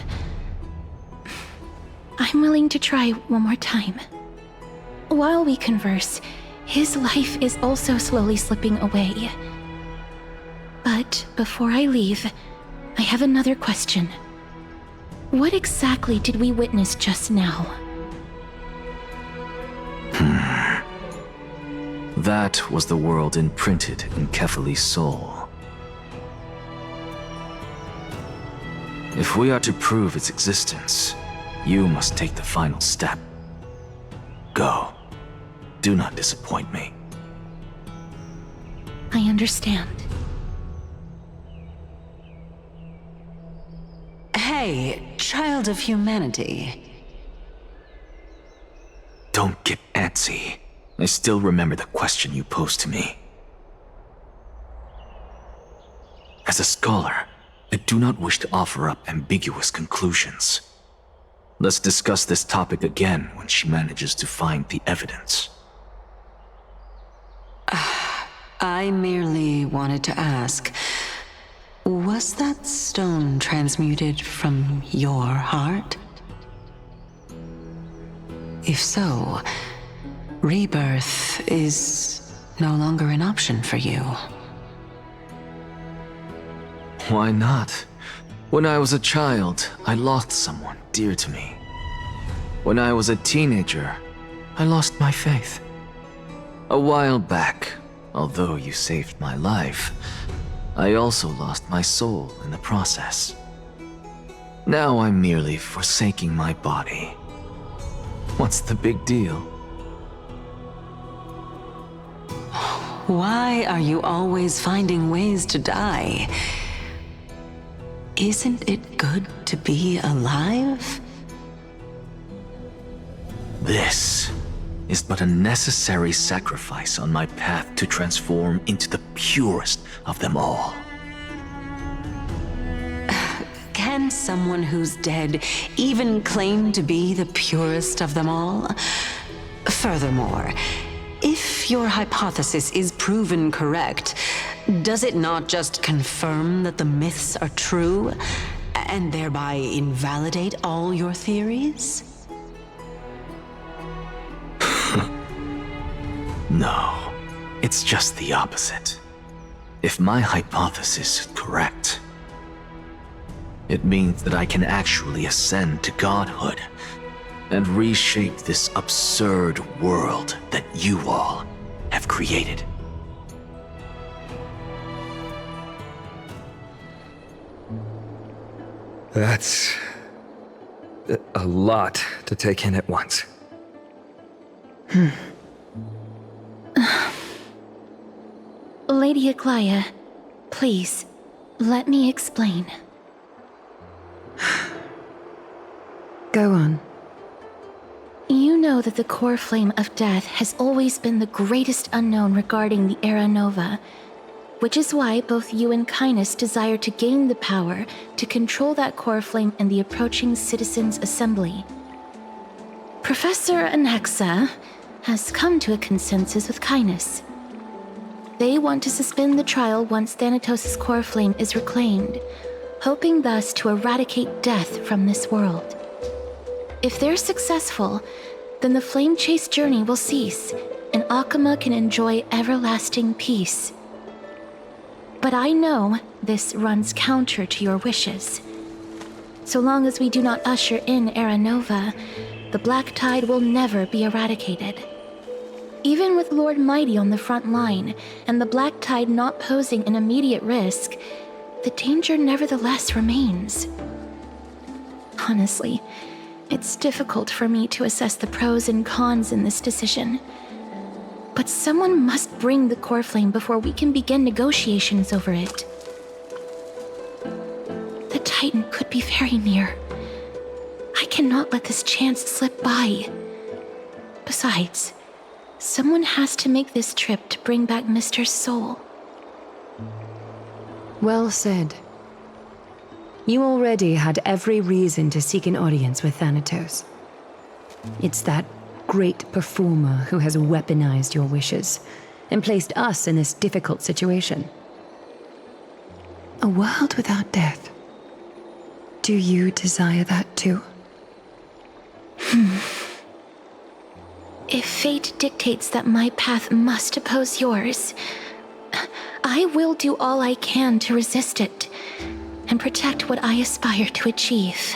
[SPEAKER 10] I'm willing to try one more time. While we converse, his life is also slowly slipping away. But before I leave, I have another question. What exactly did we witness just now?
[SPEAKER 1] That was the world imprinted in Kefali's soul. If we are to prove its existence, you must take the final step. Go. Do not disappoint me.
[SPEAKER 10] I understand.
[SPEAKER 13] Hey, child of humanity.
[SPEAKER 1] Don't get antsy. I still remember the question you posed to me. As a scholar, I do not wish to offer up ambiguous conclusions. Let's discuss this topic again when she manages to find the evidence.
[SPEAKER 13] I merely wanted to ask, was that stone transmuted from your heart? If so, rebirth is no longer an option for you.
[SPEAKER 1] Why not? When I was a child, I lost someone dear to me. When I was a teenager, I lost my faith. A while back, although you saved my life, I also lost my soul in the process. Now I'm merely forsaking my body. What's the big deal?
[SPEAKER 13] Why are you always finding ways to die? Isn't it good to be alive?
[SPEAKER 1] This is but a necessary sacrifice on my path to transform into the purest of them all.
[SPEAKER 13] Can someone who's dead even claim to be the purest of them all? Furthermore, if your hypothesis is proven correct, does it not just confirm that the myths are true, and thereby invalidate all your theories?
[SPEAKER 1] No, it's just the opposite. If my hypothesis is correct, it means that I can actually ascend to godhood and reshape this absurd world that you all have created.
[SPEAKER 3] That's a lot to take in at once.
[SPEAKER 10] Lady Aglaya, please, let me explain.
[SPEAKER 6] Go on.
[SPEAKER 10] You know that the core flame of death has always been the greatest unknown regarding the Era Nova, which is why both you and Kindness desire to gain the power to control that core flame in the approaching Citizens' Assembly. Professor Anaxa has come to a consensus with Kindness. They want to suspend the trial once Thanatos' core flame is reclaimed, hoping thus to eradicate death from this world. If they're successful, then the flame chase journey will cease, and Akama can enjoy everlasting peace. But I know this runs counter to your wishes. So long as we do not usher in Era Nova, the Black Tide will never be eradicated. Even with Lord Mighty on the front line, and the Black Tide not posing an immediate risk, the danger nevertheless remains. Honestly, it's difficult for me to assess the pros and cons in this decision. But someone must bring the core flame before we can begin negotiations over it. The Titan could be very near. I cannot let this chance slip by. Besides, someone has to make this trip to bring back Mr. Soul.
[SPEAKER 6] Well said. You already had every reason to seek an audience with Thanatos. It's that great performer who has weaponized your wishes and placed us in this difficult situation. A world without death. Do you desire that too?
[SPEAKER 10] If fate dictates that my path must oppose yours, I will do all I can to resist it and protect what I aspire to achieve.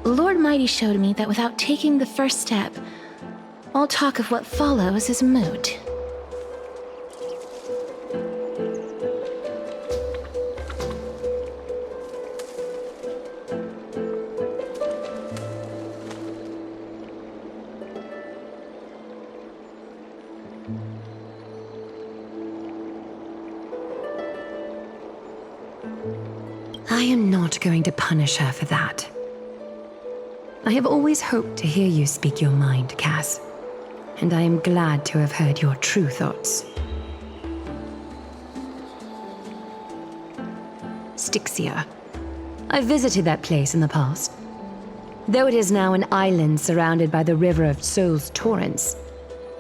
[SPEAKER 10] Lord Mighty showed me that without taking the first step, all talk of what follows is moot.
[SPEAKER 6] I am not going to punish her for that. I have always hoped to hear you speak your mind, Cass, and I am glad to have heard your true thoughts. Styxia. I visited that place in the past. Though it is now an island surrounded by the river of Soul's torrents,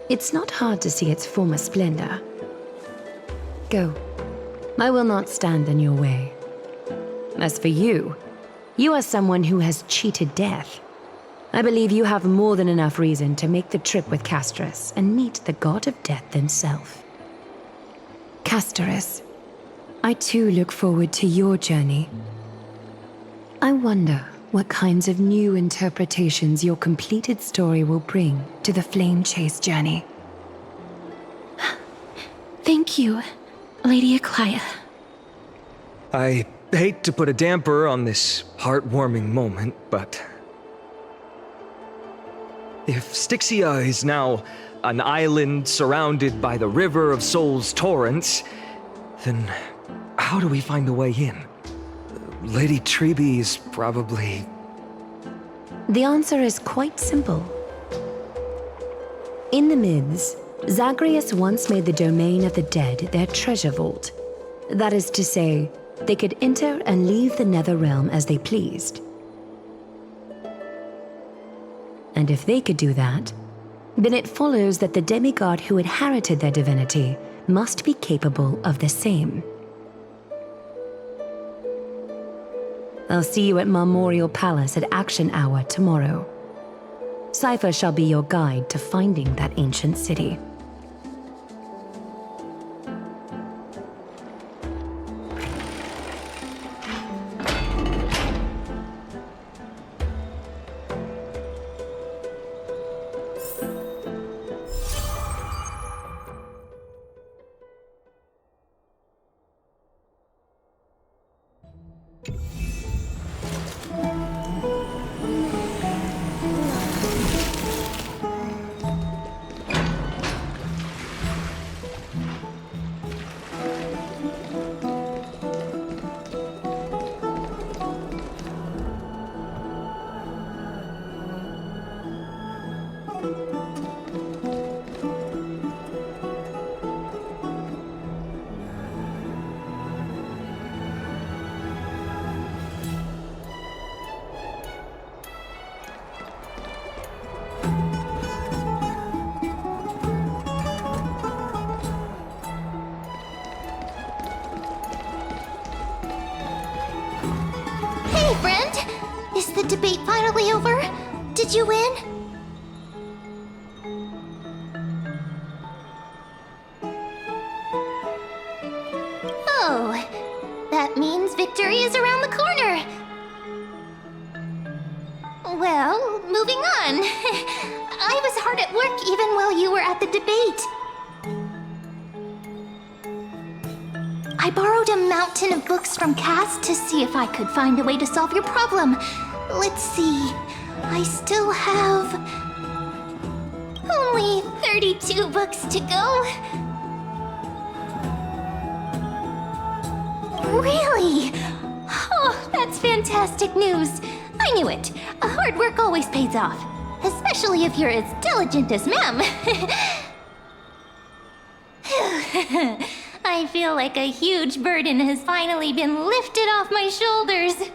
[SPEAKER 6] it's not hard to see its former splendor. Go. I will not stand in your way. As for you, you are someone who has cheated death. I believe you have more than enough reason to make the trip with Casterus and meet the god of death himself. Casterus, I too look forward to your journey. I wonder what kinds of new interpretations your completed story will bring to the Flame Chase journey.
[SPEAKER 10] Thank you, Lady Aklia.
[SPEAKER 5] I hate to put a damper on this heartwarming moment, but if Styxia is now an island surrounded by the river of Soul's torrents, then how do we find a way in? Lady Trebe is probably...
[SPEAKER 6] The answer is quite simple. In the myths, Zagreus once made the domain of the dead their treasure vault. That is to say, they could enter and leave the nether realm as they pleased. And if they could do that, then it follows that the demigod who inherited their divinity must be capable of the same. I'll see you at Marmorial Palace at Action Hour tomorrow. Cypher shall be your guide to finding that ancient city.
[SPEAKER 11] Is the debate finally over? Did you win? So, that means victory is around the corner. Well, moving on. I was hard at work even while you were at the debate. I borrowed a mountain of books from Cass to see if I could find a way to solve your problem. Let's see. I still have only 32 books to go. Really? Oh, that's fantastic news. I knew it. Hard work always pays off. Especially if you're as diligent as Ma'am. I feel like a huge burden has finally been lifted off my shoulders.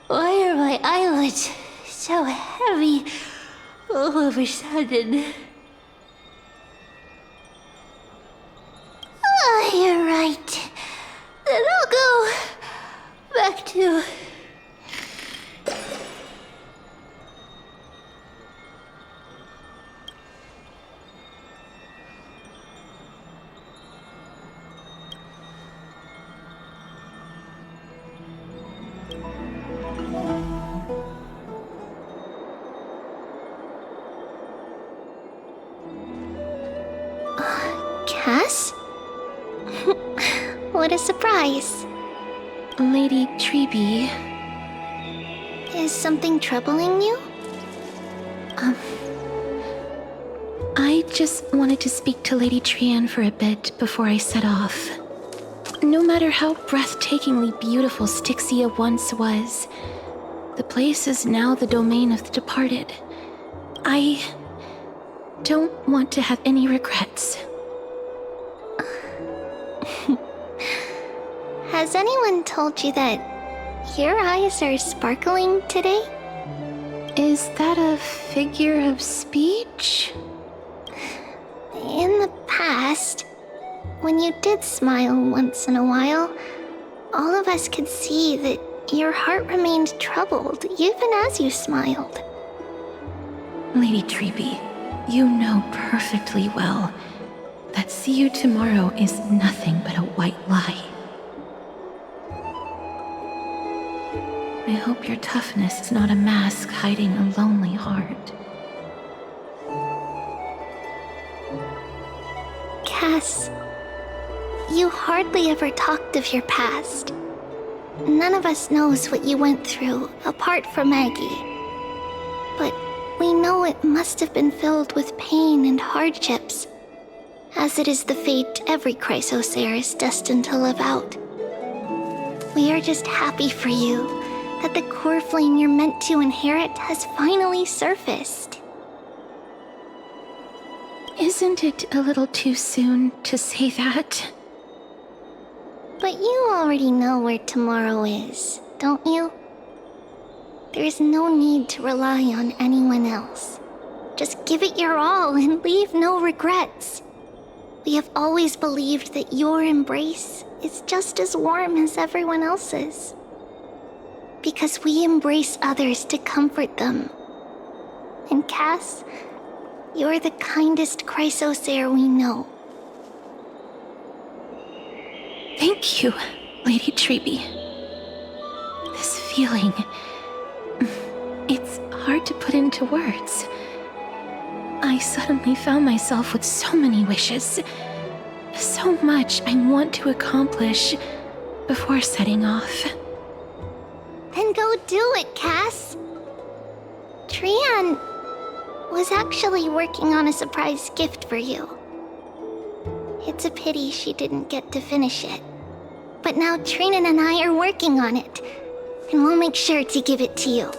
[SPEAKER 11] Why are my eyelids so heavy all of a sudden? Oh, you're right. Then I'll go back to... Cass? What a surprise.
[SPEAKER 10] Lady Treby.
[SPEAKER 11] Is something troubling you?
[SPEAKER 10] I just wanted to speak to Lady Trian for a bit before I set off. No matter how breathtakingly beautiful Styxia once was, the place is now the domain of the departed. I don't want to have any regrets.
[SPEAKER 11] Has anyone told you that your eyes are sparkling today?
[SPEAKER 10] Is that a figure of speech?
[SPEAKER 11] In the past, when you did smile once in a while, all of us could see that your heart remained troubled even as you smiled.
[SPEAKER 10] Lady Treby, you know perfectly well that see you tomorrow is nothing but a white lie. I hope your toughness is not a mask hiding a lonely heart.
[SPEAKER 11] Cass, you hardly ever talked of your past. None of us knows what you went through, apart from Maggie. But we know it must have been filled with pain and hardships, as it is the fate every Chrysos heir is destined to live out. We are just happy for you that the core flame you're meant to inherit has finally surfaced.
[SPEAKER 10] Isn't it a little too soon to say that?
[SPEAKER 11] But you already know where tomorrow is, don't you? There's no need to rely on anyone else. Just give it your all and leave no regrets. We have always believed that your embrace is just as warm as everyone else's. Because we embrace others to comfort them. And Cass, you're the kindest Chrysos heir we know.
[SPEAKER 10] Thank you, Lady Treby. This feeling... it's hard to put into words. I suddenly found myself with so many wishes. So much I want to accomplish before setting off.
[SPEAKER 11] Then go do it, Cass. Trian was actually working on a surprise gift for you. It's a pity she didn't get to finish it. But now Trinan and I are working on it, and we'll make sure to give it to you.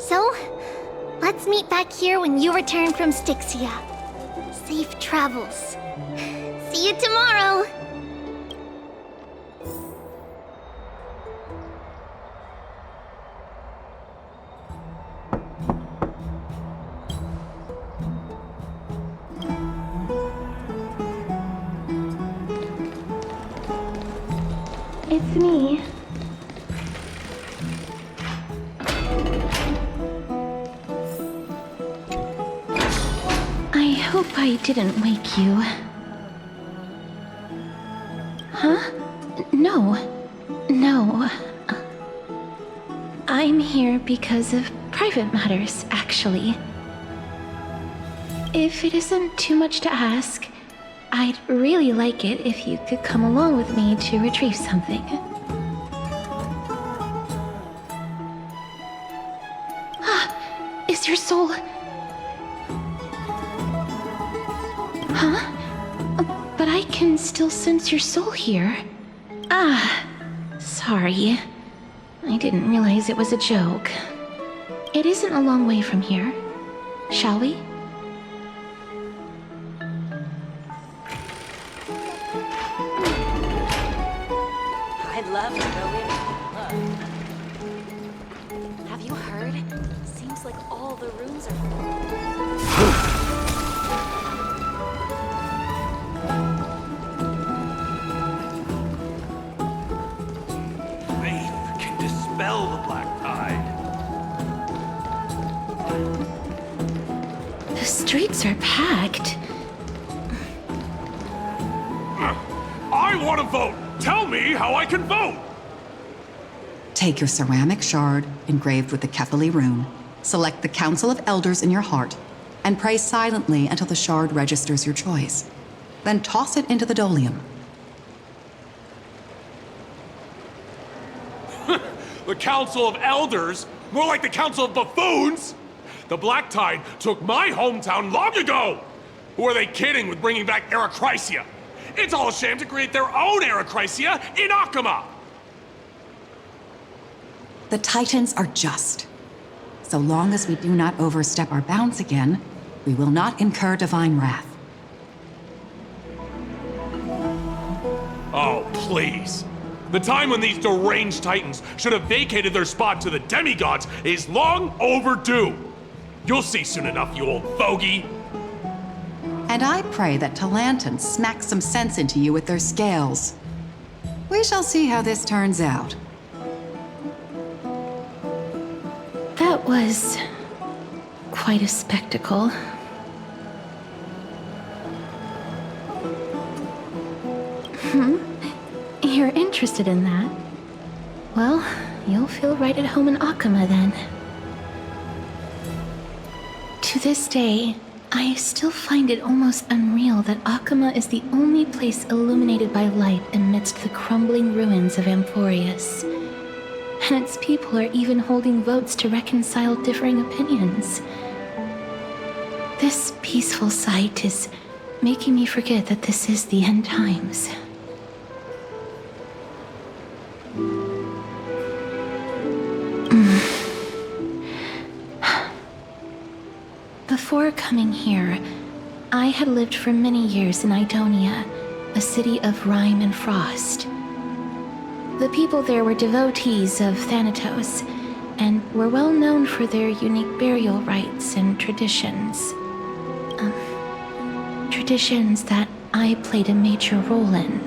[SPEAKER 11] So, let's meet back here when you return from Styxia. Safe travels. See you tomorrow!
[SPEAKER 10] It's me. I hope I didn't wake you. Huh? No. No. I'm here because of private matters, actually. If it isn't too much to ask, I'd really like it if you could come along with me to retrieve something. Ah, is your soul... Huh? But I can still sense your soul here. Ah, sorry. I didn't realize it was a joke. It isn't a long way from here. Shall we?
[SPEAKER 13] I'd love to go in. Have you heard? Seems like all the rooms are full.
[SPEAKER 16] Faith can dispel the black tide.
[SPEAKER 10] The streets are packed.
[SPEAKER 16] I want to vote! Tell me how I can vote!
[SPEAKER 17] Take your ceramic shard engraved with the Kefali rune, select the Council of Elders in your heart, and pray silently until the shard registers your choice. Then toss it into the dolium.
[SPEAKER 16] The Council of Elders? More like the Council of Buffoons! The Black Tide took my hometown long ago! Who are they kidding with bringing back Erechrysia? It's all a sham to create their own Erechrysia in Akama!
[SPEAKER 17] The Titans are just. So long as we do not overstep our bounds again, we will not incur divine wrath.
[SPEAKER 16] Oh, please. The time when these deranged Titans should have vacated their spot to the demigods is long overdue. You'll see soon enough, you old bogey.
[SPEAKER 17] And I pray that Talanton smacks some sense into you with their scales. We shall see how this turns out.
[SPEAKER 10] That was... quite a spectacle. You're interested in that? Well, you'll feel right at home in Akama then. To this day, I still find it almost unreal that Akama is the only place illuminated by light amidst the crumbling ruins of Amphorius. And its people are even holding votes to reconcile differing opinions. This peaceful sight is making me forget that this is the end times. Before coming here, I had lived for many years in Idonia, a city of rime and frost. The people there were devotees of Thanatos, and were well known for their unique burial rites and traditions. Traditions that I played a major role in.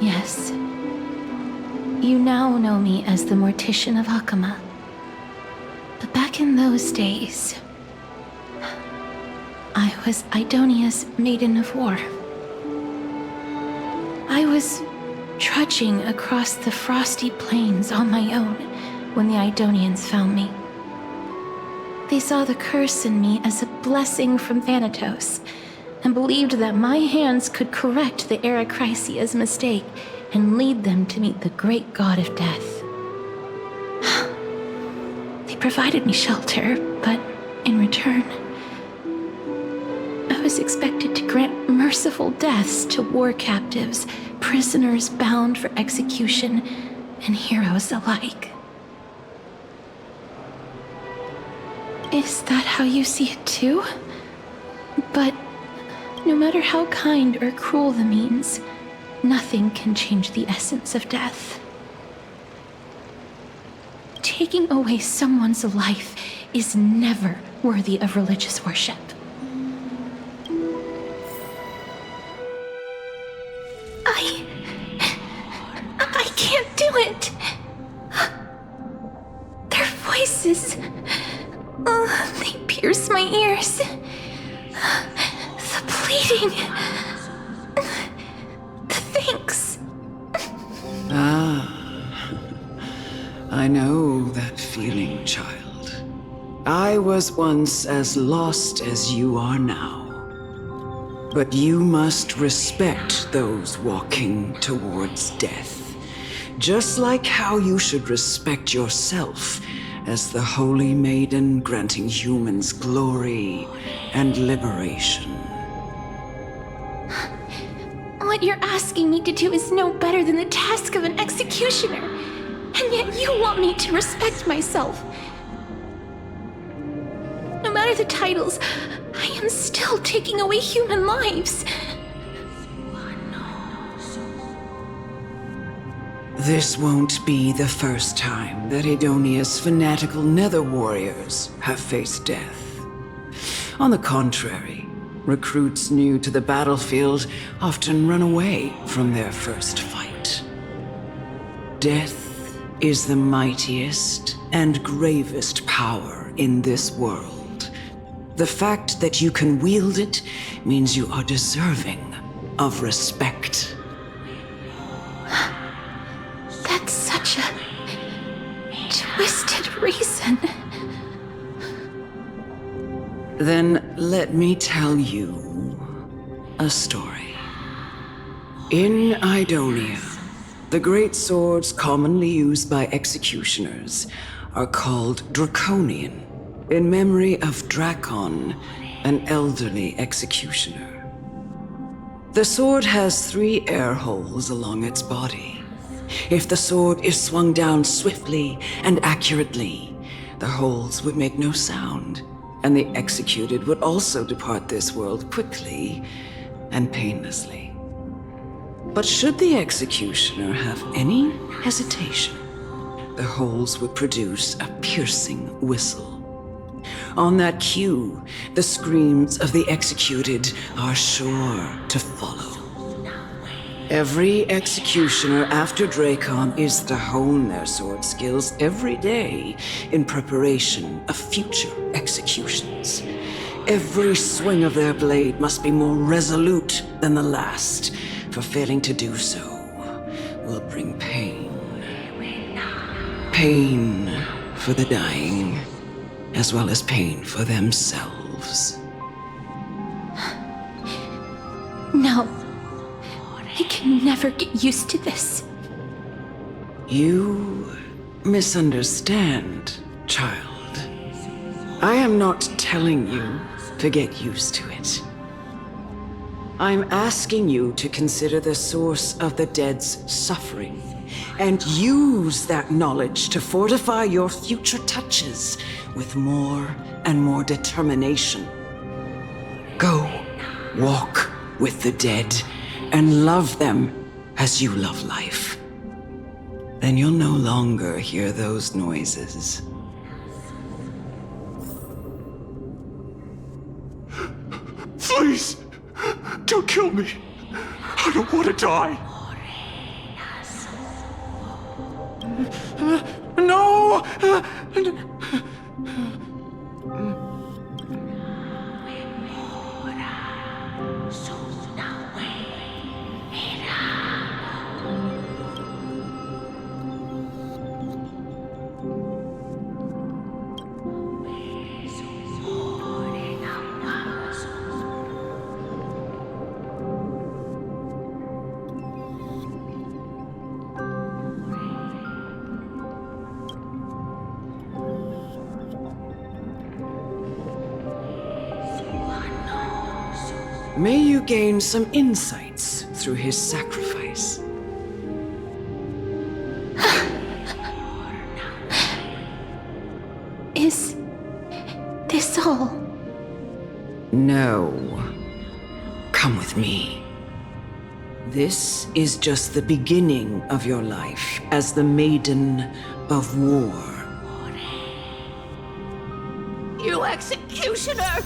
[SPEAKER 10] Yes. You now know me as the Mortician of Akama. But back in those days, I was Idonia's Maiden of War. I was trudging across the frosty plains on my own when the Idonians found me. They saw the curse in me as a blessing from Thanatos, and believed that my hands could correct the Erechrysia's mistake and lead them to meet the great god of death. They provided me shelter, but in return, I was expected to grant merciful deaths to war captives, prisoners bound for execution, and heroes alike. Is that how you see it too? But no matter how kind or cruel the means, nothing can change the essence of death. Taking away someone's life is never worthy of religious worship. I can't do it! Their voices... they pierce my ears. The bleeding. Thanks.
[SPEAKER 18] I know that feeling, child. I was once as lost as you are now. But you must respect those walking towards death, just like how you should respect yourself as the Holy Maiden granting humans glory and liberation.
[SPEAKER 10] What you're asking me to do is no better than the task of an executioner, and yet you want me to respect myself. No matter the titles, I am still taking away human lives.
[SPEAKER 18] This won't be the first time that Edonia's fanatical nether warriors have faced death. On the contrary, recruits new to the battlefield often run away from their first fight. Death is the mightiest and gravest power in this world. The fact that you can wield it means you are deserving of respect.
[SPEAKER 10] That's such a twisted reason.
[SPEAKER 18] Then let me tell you a story. In Idonia, the great swords commonly used by executioners are called Draconian, in memory of Drakon, an elderly executioner. The sword has 3 air holes along its body. If the sword is swung down swiftly and accurately, the holes would make no sound, and the executed would also depart this world quickly and painlessly. But should the executioner have any hesitation, the holes would produce a piercing whistle. On that cue, the screams of the executed are sure to follow. Every executioner after Drakon is to hone their sword skills every day in preparation of future executions. Every swing of their blade must be more resolute than the last, for failing to do so will bring pain. Pain for the dying, as well as pain for themselves.
[SPEAKER 10] No. I can never get used to this.
[SPEAKER 18] You misunderstand, child. I am not telling you to get used to it. I'm asking you to consider the source of the dead's suffering and use that knowledge to fortify your future touches with more and more determination. Go, walk with the dead and love them as you love life. Then you'll no longer hear those noises.
[SPEAKER 16] Please, don't kill me. I don't want to die. No!
[SPEAKER 18] May you gain some insights through his sacrifice.
[SPEAKER 10] Is this all?
[SPEAKER 18] No. Come with me. This is just the beginning of your life as the Maiden of War.
[SPEAKER 2] You executioner!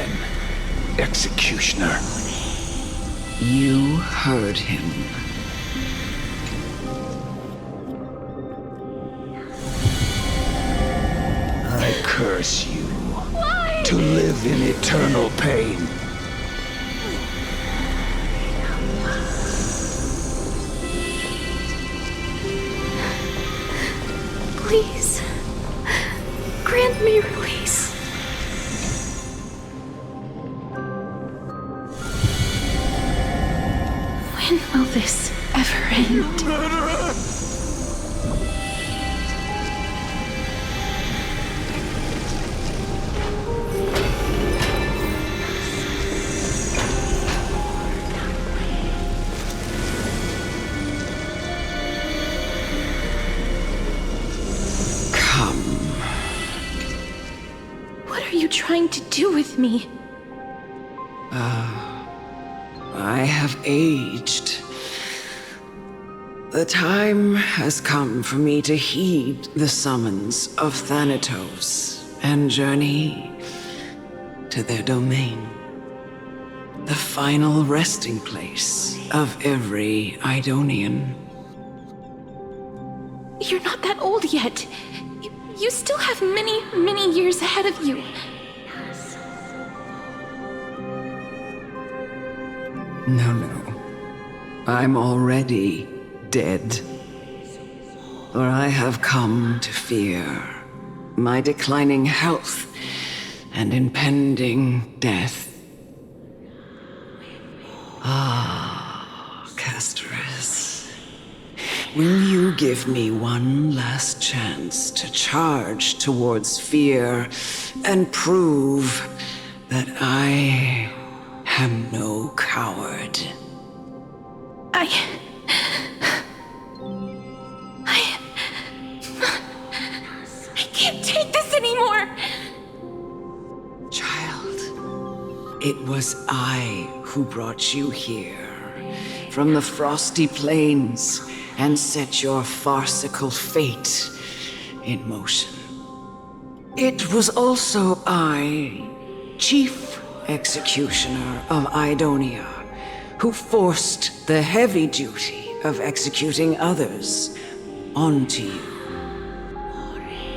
[SPEAKER 18] then, Executioner. You heard him. I curse you to live in eternal pain.
[SPEAKER 10] Please, grant me release. When will this ever end? What are you trying to do with me?
[SPEAKER 18] I have aged. The time has come for me to heed the summons of Thanatos and journey to their domain. The final resting place of every Idonian.
[SPEAKER 10] You're not that old yet. You still have many, many years ahead of you.
[SPEAKER 18] No. I'm already dead. For I have come to fear my declining health and impending death. Ah, Casterus. Will you give me one last chance to charge towards fear and prove that I am no coward?
[SPEAKER 10] I can't take this anymore!
[SPEAKER 18] Child, it was I who brought you here from the frosty plains and set your farcical fate in motion. It was also I, Chief Executioner of Idonia, who forced the heavy duty of executing others onto you.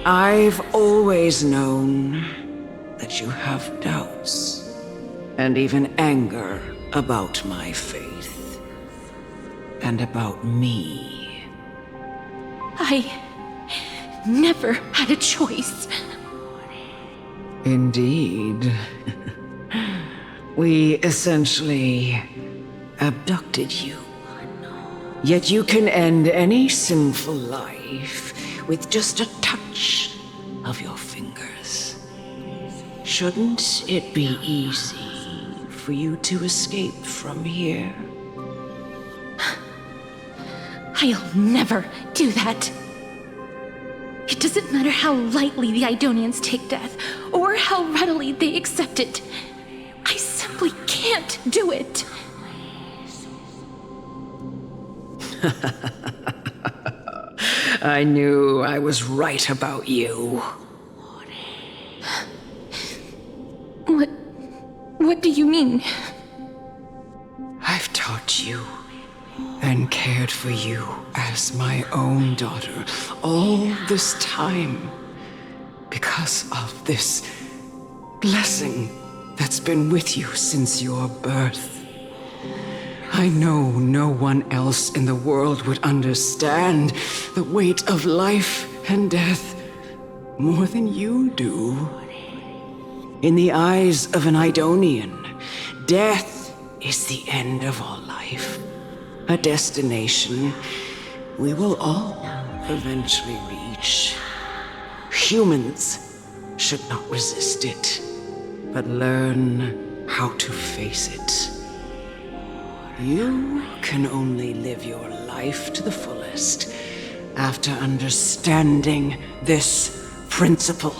[SPEAKER 18] I've always known that you have doubts and even anger about my faith and about me.
[SPEAKER 10] I never had a choice.
[SPEAKER 18] Indeed. We essentially abducted you. Yet you can end any sinful life with just a touch of your fingers. Shouldn't it be easy for you to escape from here?
[SPEAKER 10] I'll never do that. It doesn't matter how lightly the Idonians take death, or how readily they accept it. I simply can't do it.
[SPEAKER 18] I knew I was right about you.
[SPEAKER 10] What do you mean?
[SPEAKER 18] I've taught you and cared for you as my own daughter all this time because of this blessing that's been with you since your birth. I know no one else in the world would understand the weight of life and death more than you do. In the eyes of an Idonian, death is the end of all life. A destination we will all eventually reach. Humans should not resist it, but learn how to face it. You can only live your life to the fullest after understanding this principle.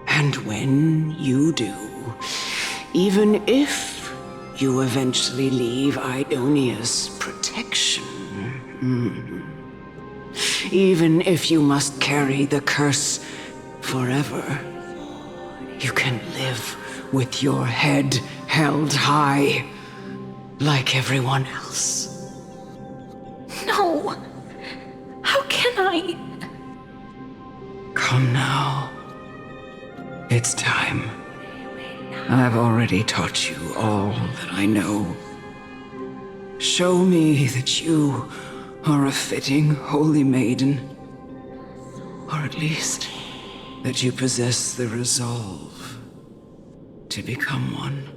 [SPEAKER 18] And when you do, even if you eventually leave Idonia's protection, even if you must carry the curse forever, you can live with your head held high, like everyone else.
[SPEAKER 10] No! How can I?
[SPEAKER 18] Come now. It's time. I've already taught you all that I know. Show me that you are a fitting holy maiden. Or at least, that you possess the resolve to become one.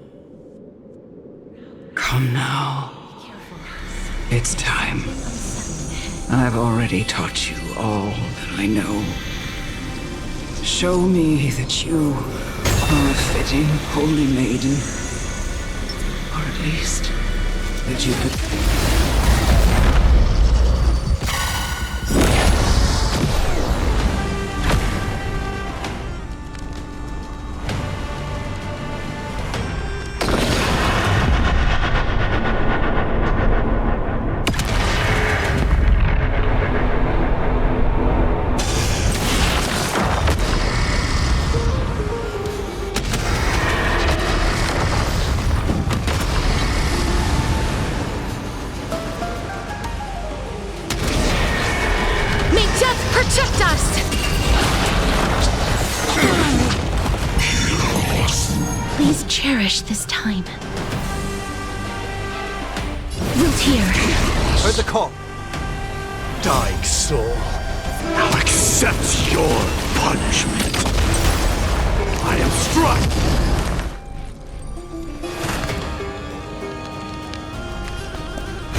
[SPEAKER 18] Come now. It's time. I've already taught you all that I know. Show me that you are a fitting holy maiden. Or at least, that you could...
[SPEAKER 10] Protect us! Please cherish this time. Root here.
[SPEAKER 8] Heard the call. Dying soul, now accept your punishment. I am struck.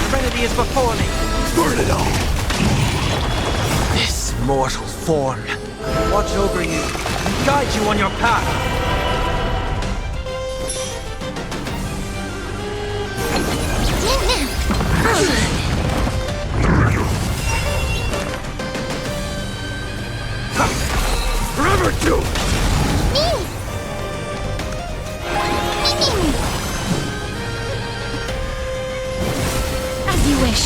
[SPEAKER 3] Trinity is before me.
[SPEAKER 8] Burn it all.
[SPEAKER 3] This mortal form will watch over you and guide you on your path.
[SPEAKER 8] Forever do.
[SPEAKER 10] As you wish.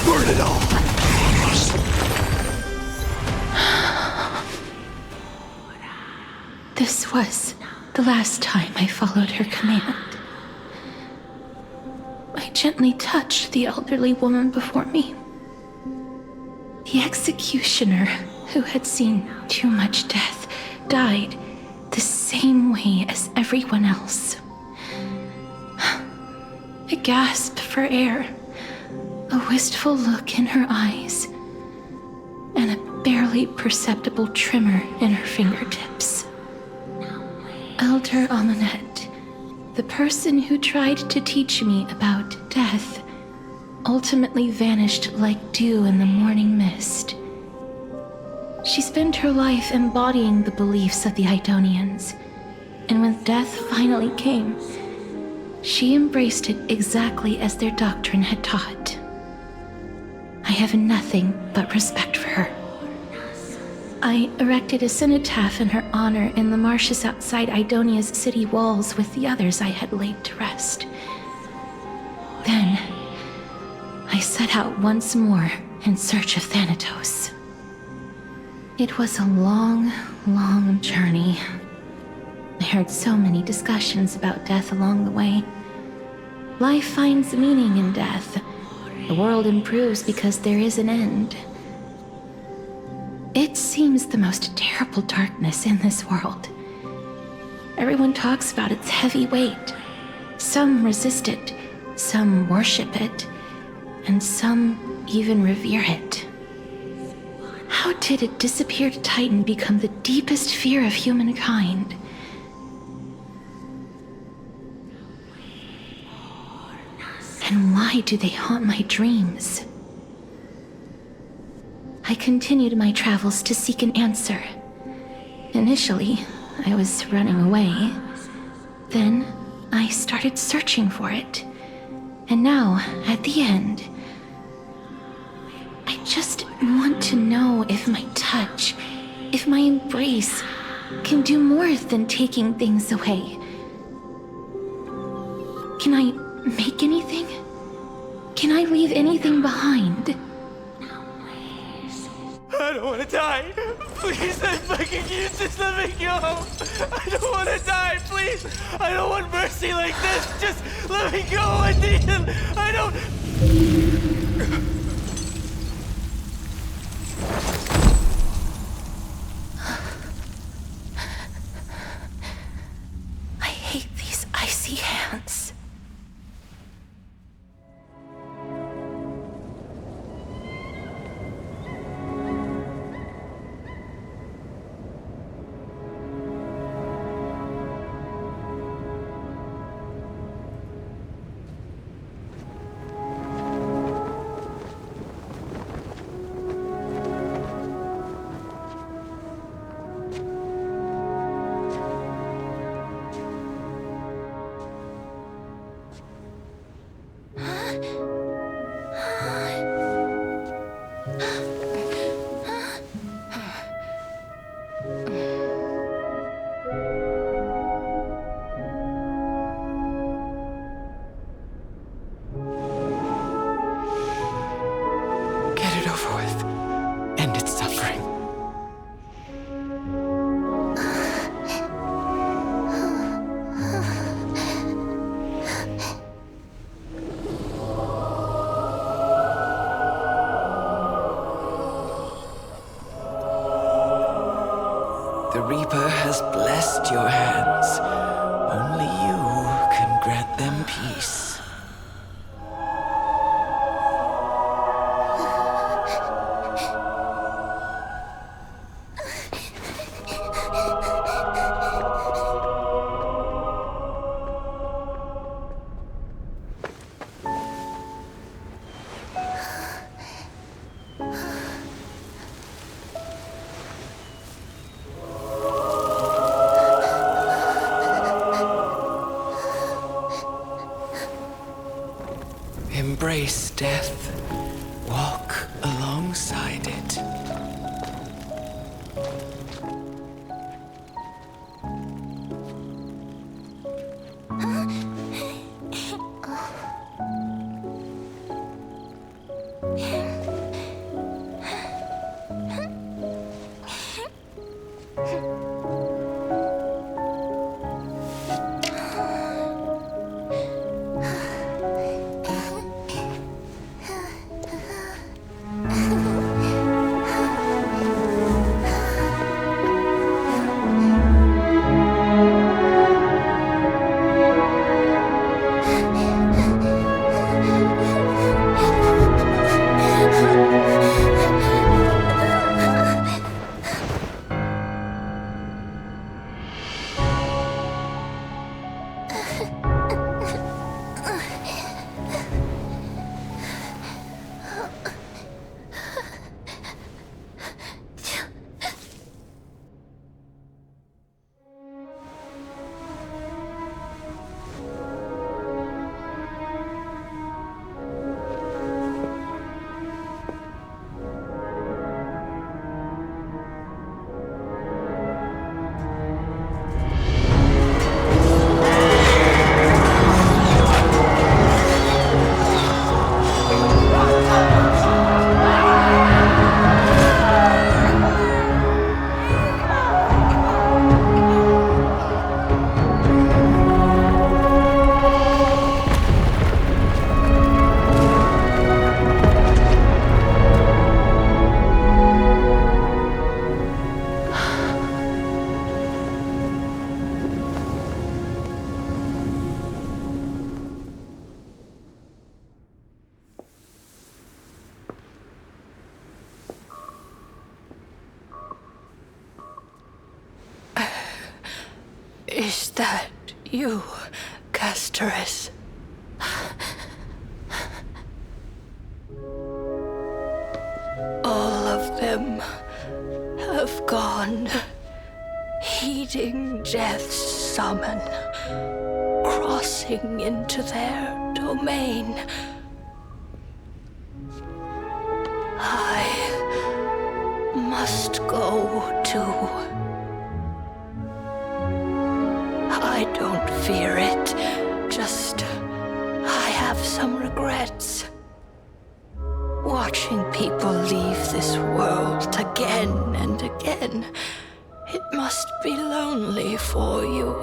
[SPEAKER 8] Burn it all.
[SPEAKER 10] This was the last time I followed her command. I gently touched the elderly woman before me. The executioner, who had seen too much death, died the same way as everyone else. I gasped for air, a wistful look in her eyes, and a barely perceptible tremor in her fingertips. Elder Amunet, the person who tried to teach me about death, ultimately vanished like dew in the morning mist. She spent her life embodying the beliefs of the Idonians, and when death finally came, she embraced it exactly as their doctrine had taught. I have nothing but respect for her. I erected a cenotaph in her honor in the marshes outside Idonia's city walls with the others I had laid to rest. Then, I set out once more in search of Thanatos. It was a long, long journey. I heard so many discussions about death along the way. Life finds meaning in death. The world improves because there is an end. It seems the most terrible darkness in this world. Everyone talks about its heavy weight. Some resist it, some worship it, and some even revere it. How did a disappeared titan become the deepest fear of humankind? And why do they haunt my dreams? I continued my travels to seek an answer. Initially, I was running away. Then, I started searching for it. And now, at the end, I just want to know if my touch, if my embrace, can do more than taking things away. Can I make anything? Can I leave anything behind?
[SPEAKER 19] I don't want to die. Please, I'm begging you, just let me go. I don't want to die, please. I don't want mercy like this. Just let me go. I need it. I don't.
[SPEAKER 10] I hate these icy hands.
[SPEAKER 19] Get it over with. End its suffering. The Reaper has blessed your hands. Only you can grant them peace. Embrace death. Walk alongside it.
[SPEAKER 10] Is that you, Casterus? All of them have gone, heeding death's summon, crossing into their domain. I must go too.
[SPEAKER 20] I don't fear it. Just, I have some regrets. Watching people leave this world again and again, it must be lonely for you.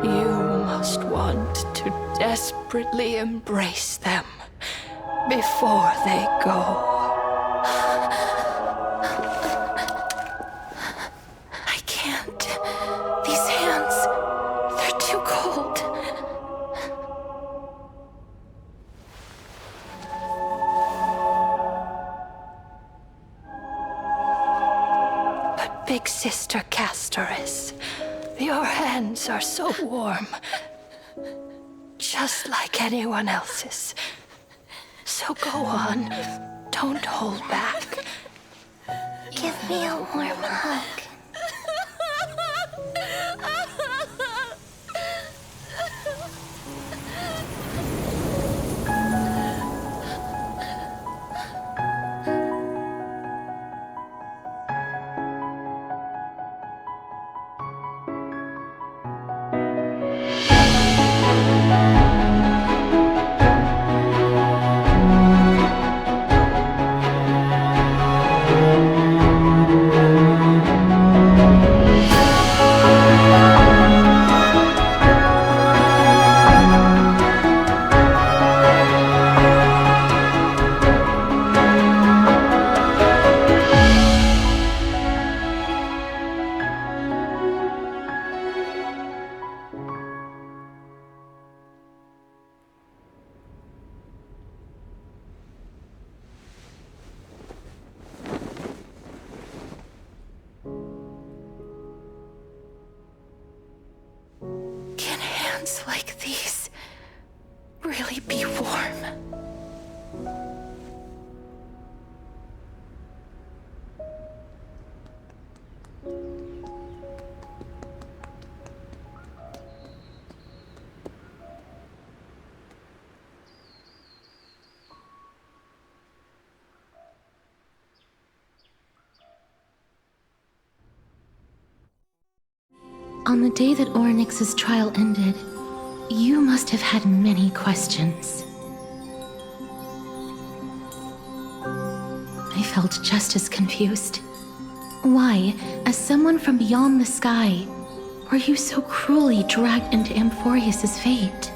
[SPEAKER 20] You must want to desperately embrace them before they go. I can't. These hands, they're too cold. But Big Sister Castoris, your hands are so warm. Just like anyone else's. So go on. Don't hold back.
[SPEAKER 11] Give me a warm hug.
[SPEAKER 20] Can hands like these really be warm?
[SPEAKER 10] On the day that Orynyx's trial ended, you must have had many questions. I felt just as confused. Why, as someone from beyond the sky, were you so cruelly dragged into Amphorius's fate?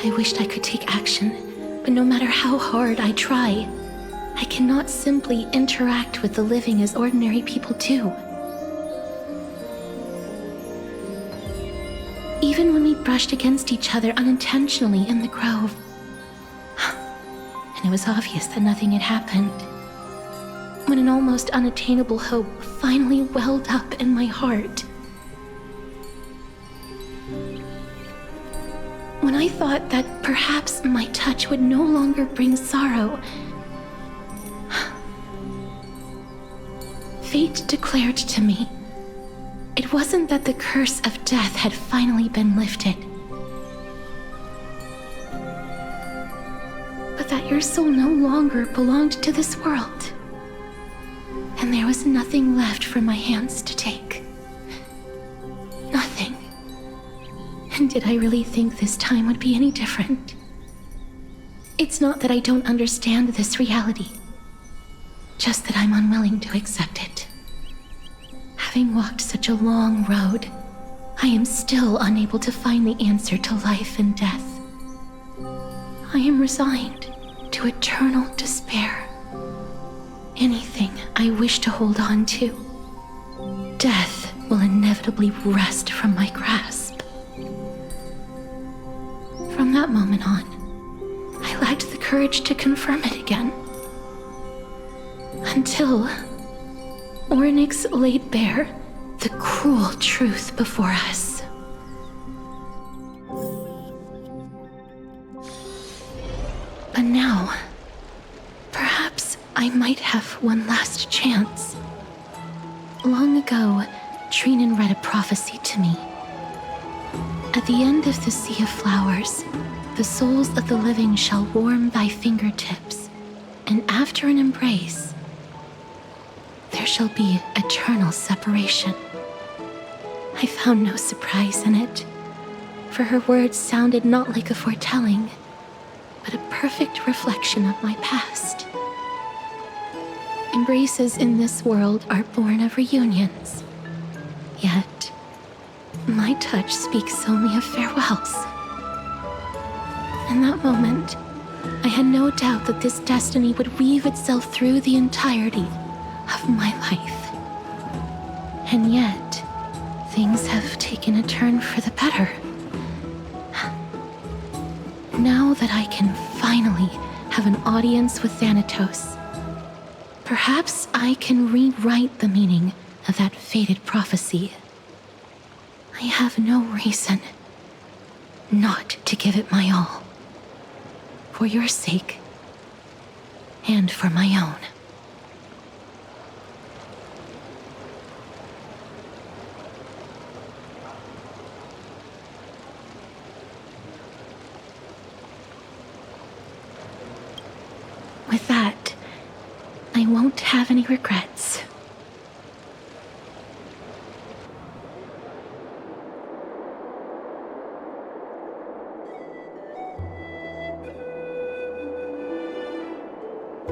[SPEAKER 10] I wished I could take action, but no matter how hard I try, I cannot simply interact with the living as ordinary people do. Even when we brushed against each other unintentionally in the grove, and it was obvious that nothing had happened, when an almost unattainable hope finally welled up in my heart, when I thought that perhaps my touch would no longer bring sorrow, fate declared to me it wasn't that the curse of death had finally been lifted, but that your soul no longer belonged to this world, and there was nothing left for my hands to take. Nothing. And did I really think this time would be any different? It's not that I don't understand this reality, just that I'm unwilling to accept it. Having walked such a long road, I am still unable to find the answer to life and death. I am resigned to eternal despair. Anything I wish to hold on to, death will inevitably wrest from my grasp. From that moment on, I lacked the courage to confirm it again. Until Orynyx laid bare the cruel truth before us. But now, perhaps I might have one last chance. Long ago, Trinan read a prophecy to me. At the end of the Sea of Flowers, the souls of the living shall warm thy fingertips, and after an embrace, there shall be eternal separation. I found no surprise in it, for her words sounded not like a foretelling, but a perfect reflection of my past. Embraces in this world are born of reunions, yet my touch speaks only of farewells. In that moment, I had no doubt that this destiny would weave itself through the entirety of my life. And yet, things have taken a turn for the better. Now that I can finally have an audience with Thanatos, perhaps I can rewrite the meaning of that fated prophecy. I have no reason not to give it my all. For your sake, and for my own. With that, I won't have any regrets.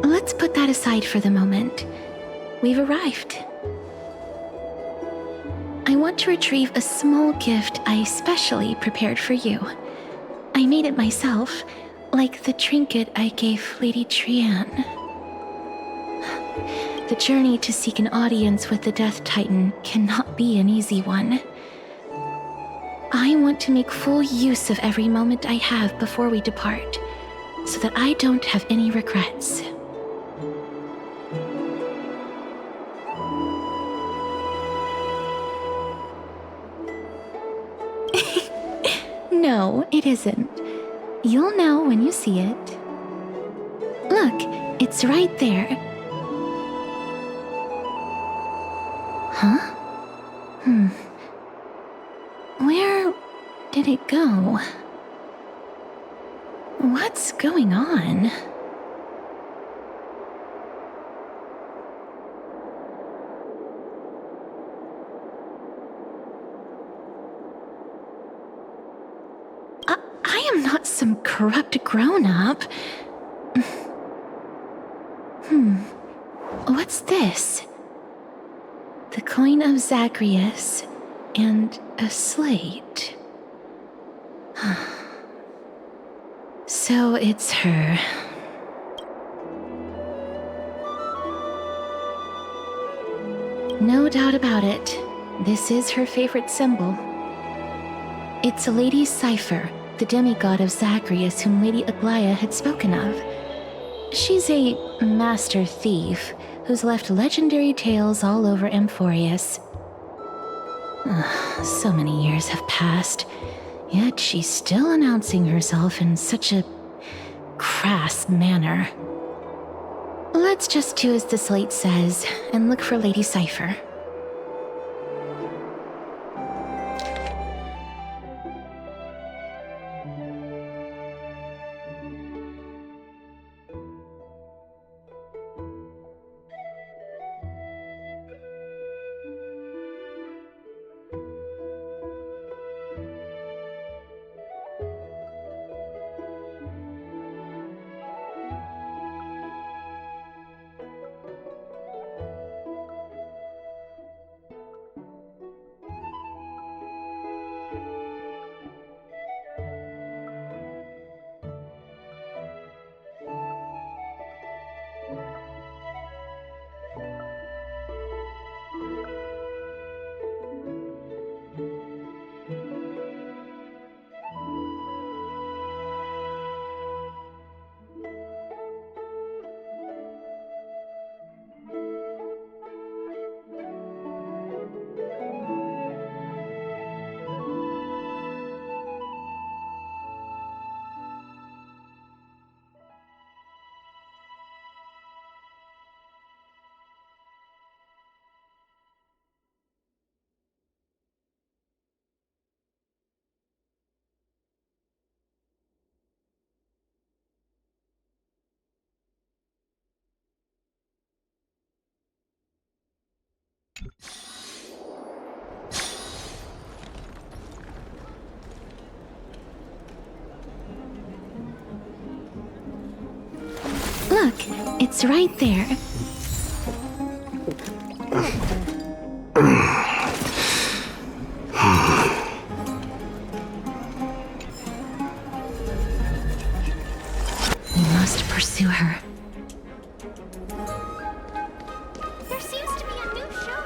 [SPEAKER 10] Let's put that aside for the moment. We've arrived. I want to retrieve a small gift I specially prepared for you. I made it myself, like the trinket I gave Lady Trianne. The journey to seek an audience with the Death Titan cannot be an easy one. I want to make full use of every moment I have before we depart, so that I don't have any regrets. No, it isn't. You'll know when you see it. Look, it's right there. Huh? Where did it go? What's going on? I am not some corrupt grown-up. What's this? The coin of Zagreus and a slate. So it's her. No doubt about it. This is her favorite symbol. It's a lady's cipher, the demigod of Zagreus whom Lady Aglaia had spoken of. She's a master thief who's left legendary tales all over Amphorius. So many years have passed, yet she's still announcing herself in such a crass manner. Let's just do as the slate says and look for Lady Cipher. Look, it's right there. We must pursue her.
[SPEAKER 11] There seems to be a new show.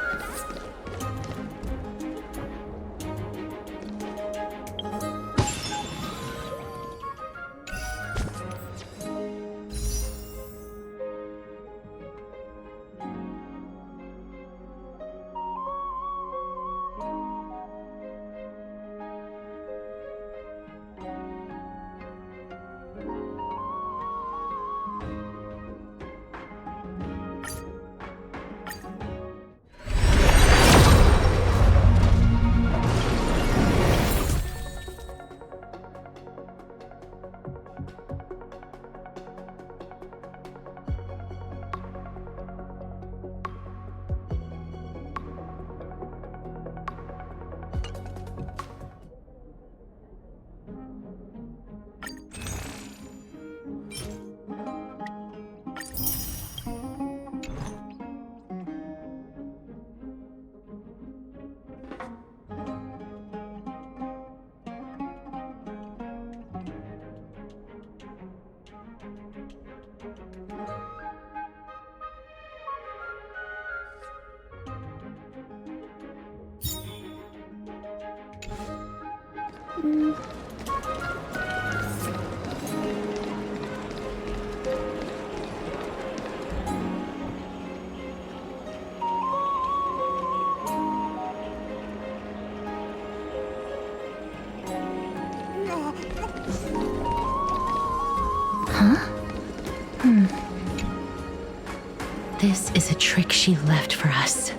[SPEAKER 10] This is a trick she left for us.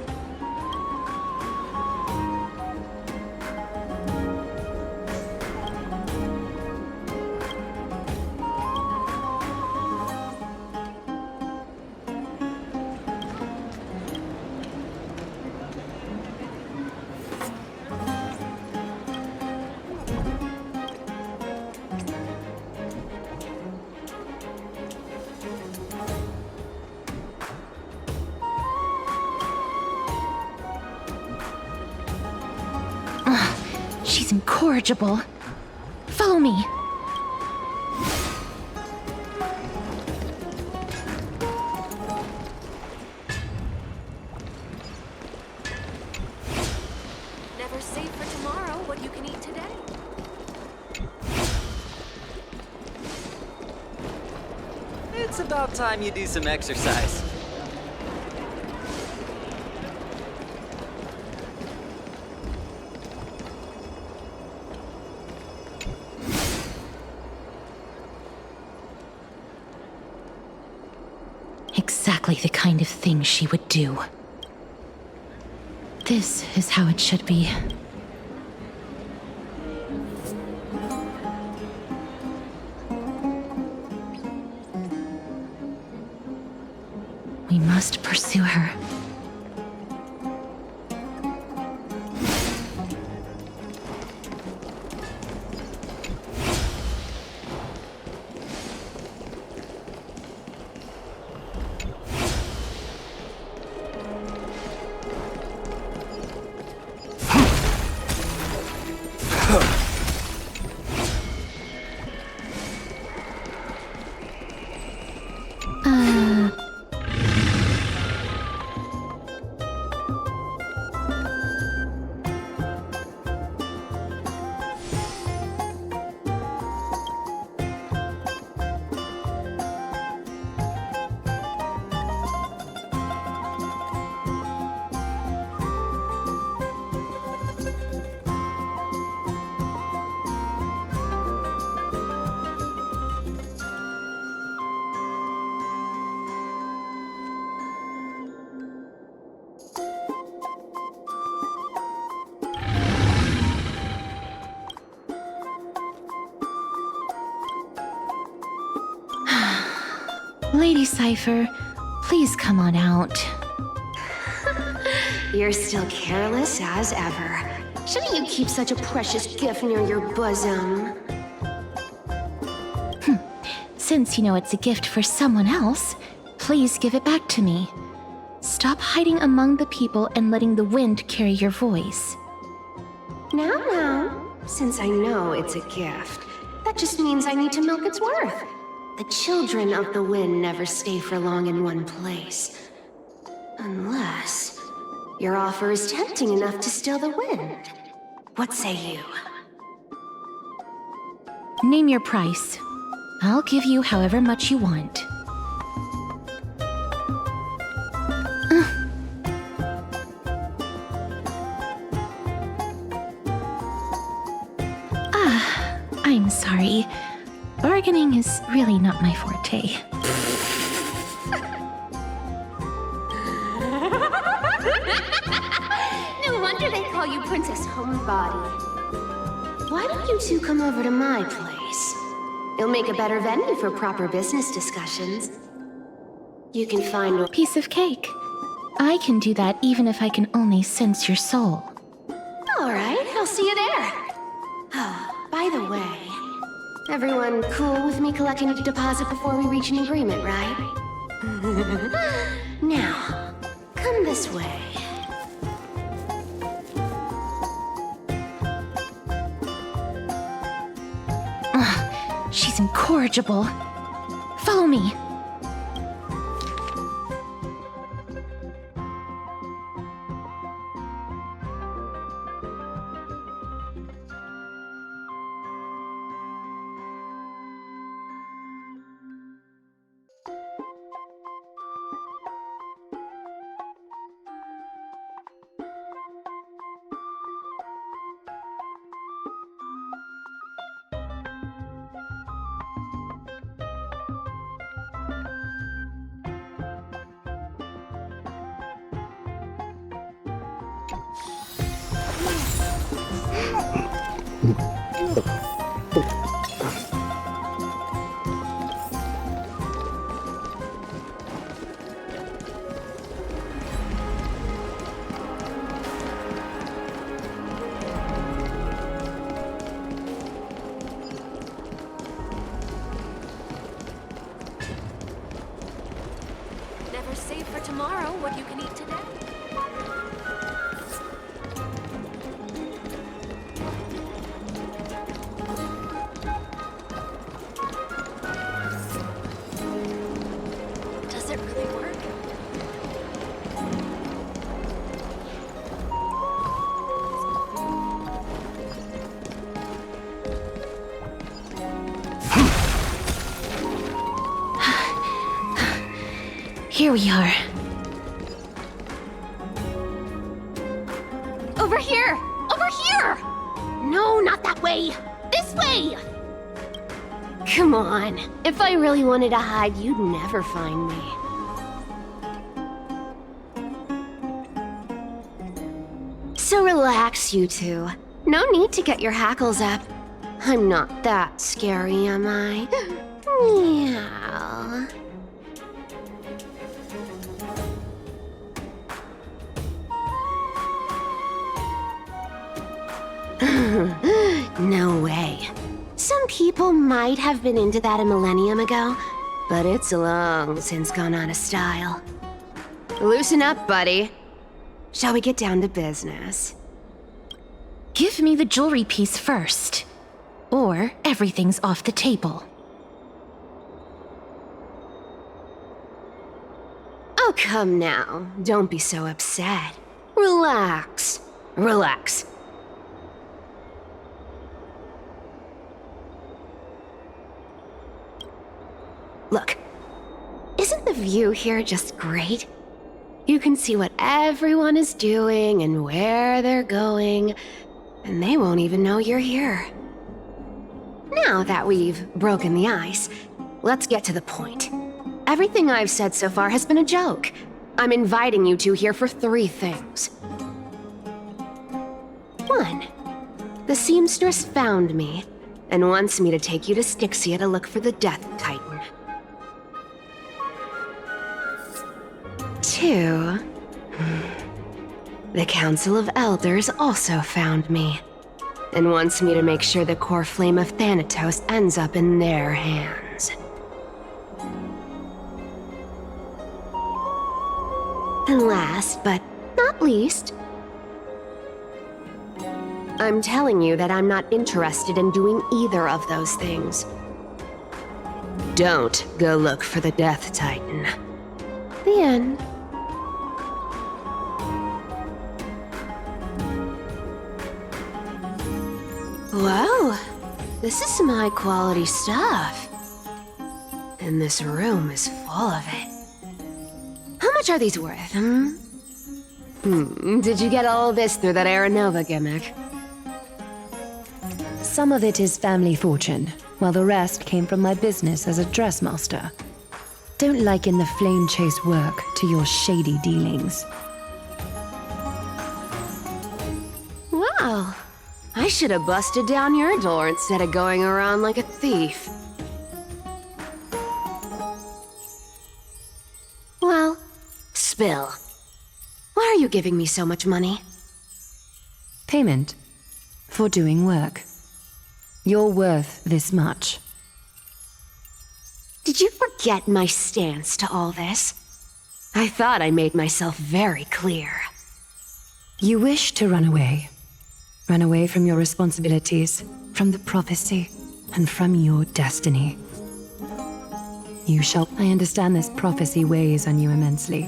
[SPEAKER 10] She's incorrigible. Follow me.
[SPEAKER 21] Never save for tomorrow what you can eat today.
[SPEAKER 22] It's about time you do some exercise.
[SPEAKER 10] Exactly the kind of thing she would do. This is how it should be. We must pursue her. Lady Cypher, please come on out.
[SPEAKER 7] You're still careless as ever. Shouldn't you keep such a precious gift near your bosom?
[SPEAKER 10] Since you know it's a gift for someone else, please give it back to me. Stop hiding among the people and letting the wind carry your voice.
[SPEAKER 7] Now, since I know it's a gift, that just means I need to milk its worth. The children of the wind never stay for long in one place. Unless your offer is tempting enough to still the wind. What say you?
[SPEAKER 10] Name your price. I'll give you however much you want. I'm sorry. Bargaining is really not my forte.
[SPEAKER 7] No wonder they call you Princess Homebody. Why don't you two come over to my place? It'll make a better venue for proper business discussions. You can find a
[SPEAKER 10] piece of cake. I can do that even if I can only sense your soul.
[SPEAKER 7] All right, I'll see you there. Oh, by the way, everyone cool with me collecting a deposit before we reach an agreement, right? Now, come this way.
[SPEAKER 10] She's incorrigible. Follow me.
[SPEAKER 21] Never save for tomorrow what you can eat today. Does it really work?
[SPEAKER 10] Here we are.
[SPEAKER 7] Over here! Over here! No, not that way! This way! Come on. If I really wanted to hide, you'd never find me. So relax, you two. No need to get your hackles up. I'm not that scary, am I? Meow. No way. Some people might have been into that a millennium ago, but it's long since gone out of style. Loosen up, buddy. Shall we get down to business?
[SPEAKER 10] Give me the jewelry piece first, or everything's off the table.
[SPEAKER 7] Oh, come now. Don't be so upset. Relax. Relax. Look, isn't the view here just great? You can see what everyone is doing and where they're going, and they won't even know you're here. Now that we've broken the ice, let's get to the point. Everything I've said so far has been a joke. I'm inviting you two here for 3 things. 1. The seamstress found me and wants me to take you to Styxia to look for the Death Titan. 2. The Council of Elders also found me, and wants me to make sure the core flame of Thanatos ends up in their hands. And last, but not least, I'm telling you that I'm not interested in doing either of those things. Don't go look for the Death Titan. The end. Whoa, this is some high-quality stuff. And this room is full of it. How much are these worth, Did you get all this through that Aeronova gimmick?
[SPEAKER 6] Some of it is family fortune, while the rest came from my business as a dressmaster. Don't liken the flame chase work to your shady dealings.
[SPEAKER 7] Wow. I should have busted down your door instead of going around like a thief. Well, spill. Why are you giving me so much money?
[SPEAKER 6] Payment for doing work. You're worth this much.
[SPEAKER 7] Did you forget my stance to all this? I thought I made myself very clear.
[SPEAKER 6] You wish to run away. Run away from your responsibilities, from the prophecy, and from your destiny. You shall. I understand this prophecy weighs on you immensely.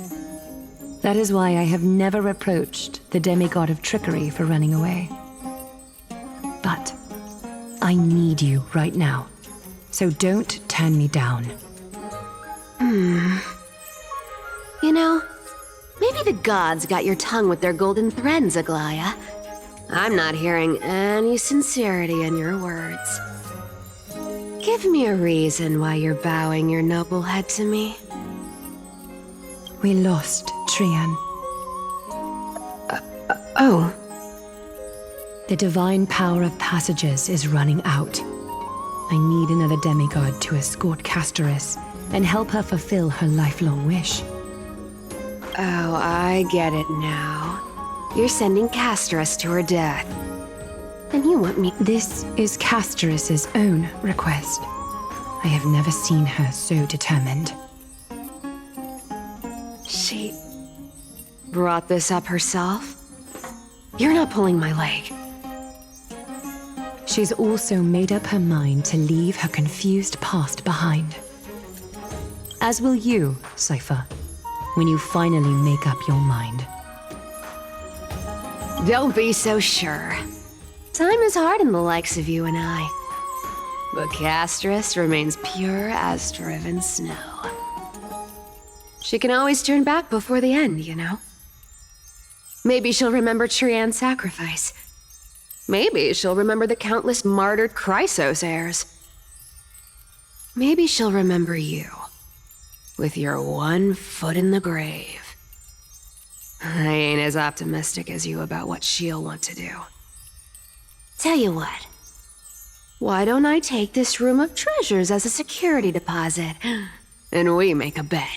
[SPEAKER 6] That is why I have never reproached the demigod of trickery for running away. But I need you right now, so don't turn me down.
[SPEAKER 7] You know, maybe the gods got your tongue with their golden threads, Aglaya. I'm not hearing any sincerity in your words. Give me a reason why you're bowing your noble head to me.
[SPEAKER 6] We lost Trian.
[SPEAKER 7] Oh.
[SPEAKER 6] The divine power of passages is running out. I need another demigod to escort Castoris and help her fulfill her lifelong wish.
[SPEAKER 7] Oh, I get it now. You're sending Castoris to her death. And you want me—
[SPEAKER 6] This is Castoris' own request. I have never seen her so determined.
[SPEAKER 7] She brought this up herself? You're not pulling my leg.
[SPEAKER 6] She's also made up her mind to leave her confused past behind. As will you, Cypher, when you finally make up your mind.
[SPEAKER 7] Don't be so sure. Time is hard in the likes of you and I. But Castoris remains pure as driven snow. She can always turn back before the end, you know? Maybe she'll remember Trian's sacrifice. Maybe she'll remember the countless martyred Chrysos heirs. Maybe she'll remember you, with your one foot in the grave. I ain't as optimistic as you about what she'll want to do. Tell you what, why don't I take this room of treasures as a security deposit, and we make a bet?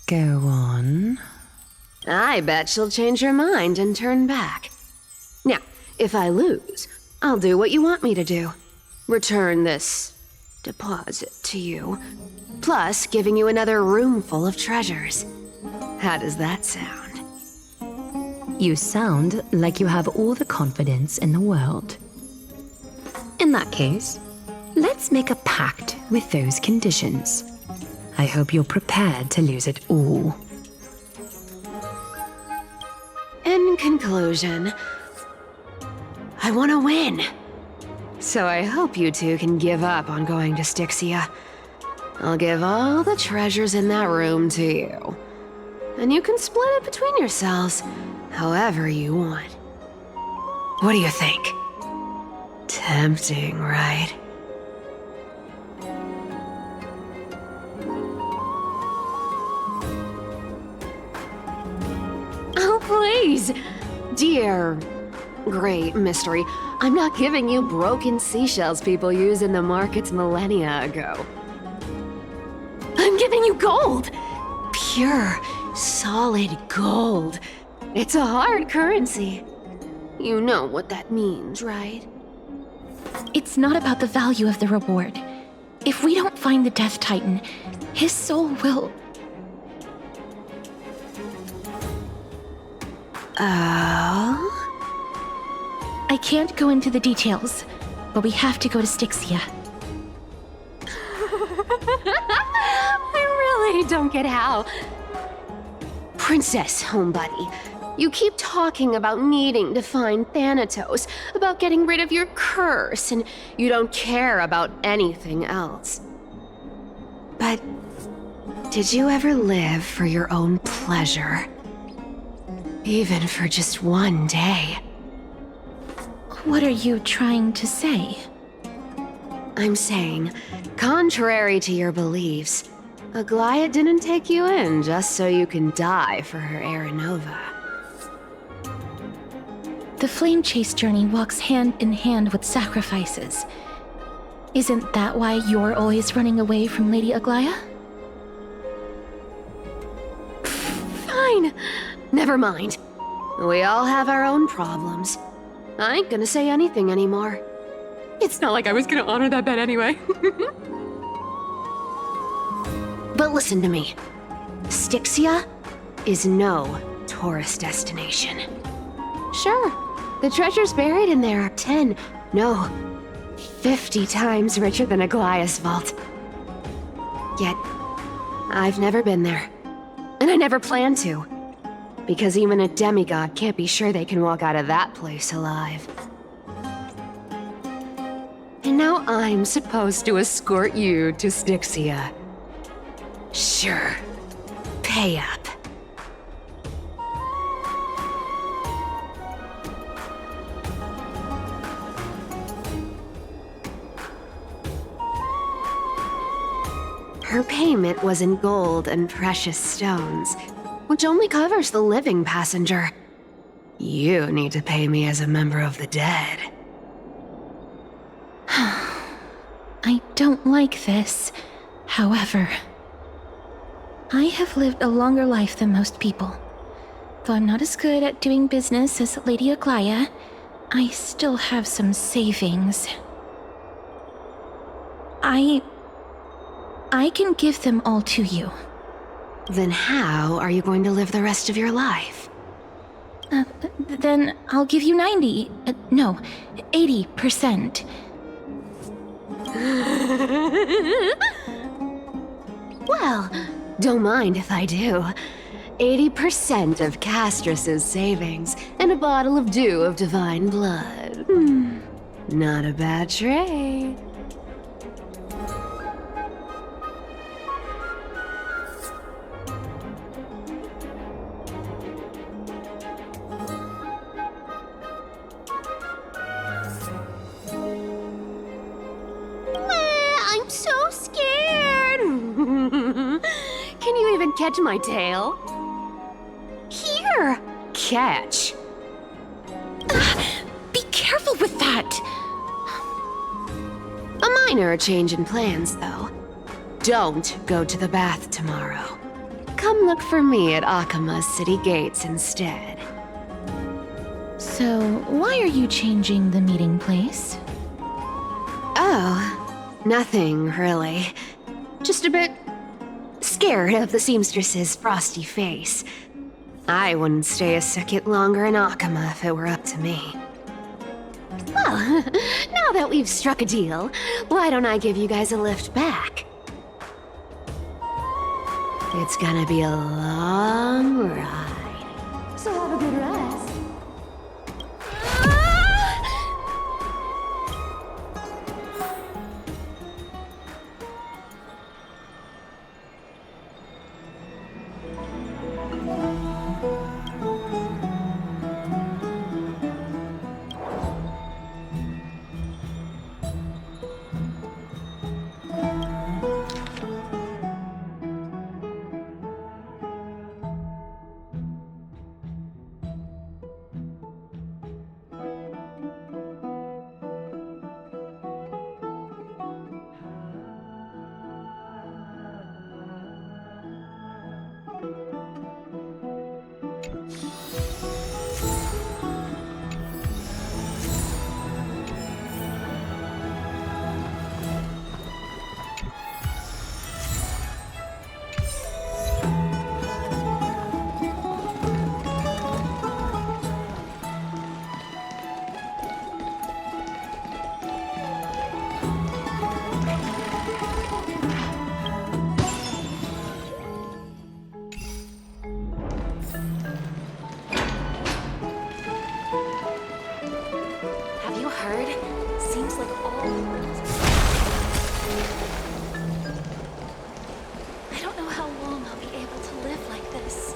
[SPEAKER 6] Go on.
[SPEAKER 7] I bet she'll change her mind and turn back. Now, if I lose, I'll do what you want me to do. Return this deposit to you, plus giving you another room full of treasures. How does that sound?
[SPEAKER 6] You sound like you have all the confidence in the world. In that case, let's make a pact with those conditions. I hope you're prepared to lose it all.
[SPEAKER 7] In conclusion, I want to win. So I hope you two can give up on going to Styxia. I'll give all the treasures in that room to you. And you can split it between yourselves, however you want. What do you think? Tempting, right? Oh, please! Dear great mystery, I'm not giving you broken seashells people use in the markets millennia ago. I'm giving you gold! Pure Solid gold. It's a hard currency. You know what that means, right?
[SPEAKER 10] It's not about the value of the reward. If we don't find the Death Titan, his soul will...
[SPEAKER 7] Oh?
[SPEAKER 10] I can't go into the details, but we have to go to Styxia.
[SPEAKER 7] I really don't get how. Princess, homebuddy, you keep talking about needing to find Thanatos, about getting rid of your curse, and you don't care about anything else. But did you ever live for your own pleasure? Even for just one day?
[SPEAKER 10] What are you trying to say?
[SPEAKER 7] I'm saying, contrary to your beliefs, Aglaia didn't take you in just so you can die for her Aranova.
[SPEAKER 10] The flame chase journey walks hand in hand with sacrifices. Isn't that why you're always running away from Lady Aglaia?
[SPEAKER 7] Fine. Never mind. We all have our own problems. I ain't gonna say anything anymore. It's not like I was gonna honor that bet anyway. But listen to me. Styxia is no tourist destination. Sure, the treasures buried in there are 10, no, 50 times richer than Aglaia's vault. Yet, I've never been there. And I never plan to. Because even a demigod can't be sure they can walk out of that place alive. And now I'm supposed to escort you to Styxia. Sure. Pay up. Her payment was in gold and precious stones, which only covers the living passenger. You need to pay me as a member of the dead.
[SPEAKER 10] I don't like this. However, I have lived a longer life than most people. Though I'm not as good at doing business as Lady Aglaia, I still have some savings. I can give them all to you.
[SPEAKER 7] Then how are you going to live the rest of your life?
[SPEAKER 10] Then I'll give you 90, no, 80%.
[SPEAKER 7] Well, don't mind if I do. 80% of Castrus's savings and a bottle of dew of divine blood. Not a bad trade. I'm so scared. Can you even catch my tail? Here! Catch.
[SPEAKER 10] Be careful with that!
[SPEAKER 7] A minor change in plans, though. Don't go to the bath tomorrow. Come look for me at Akima's city gates instead.
[SPEAKER 10] So, why are you changing the meeting place?
[SPEAKER 7] Oh, nothing really. Just a bit scared of the seamstress's frosty face. I wouldn't stay a second longer in Akima if it were up to me. Well, now that we've struck a deal, why don't I give you guys a lift back? It's gonna be a long ride. So have a good rest.
[SPEAKER 21] heard? Seems like all the rooms are... I don't know how long I'll be able to live like this.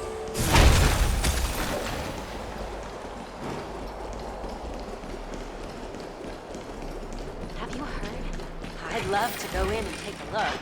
[SPEAKER 21] Have you heard? I'd love to go in and take a look.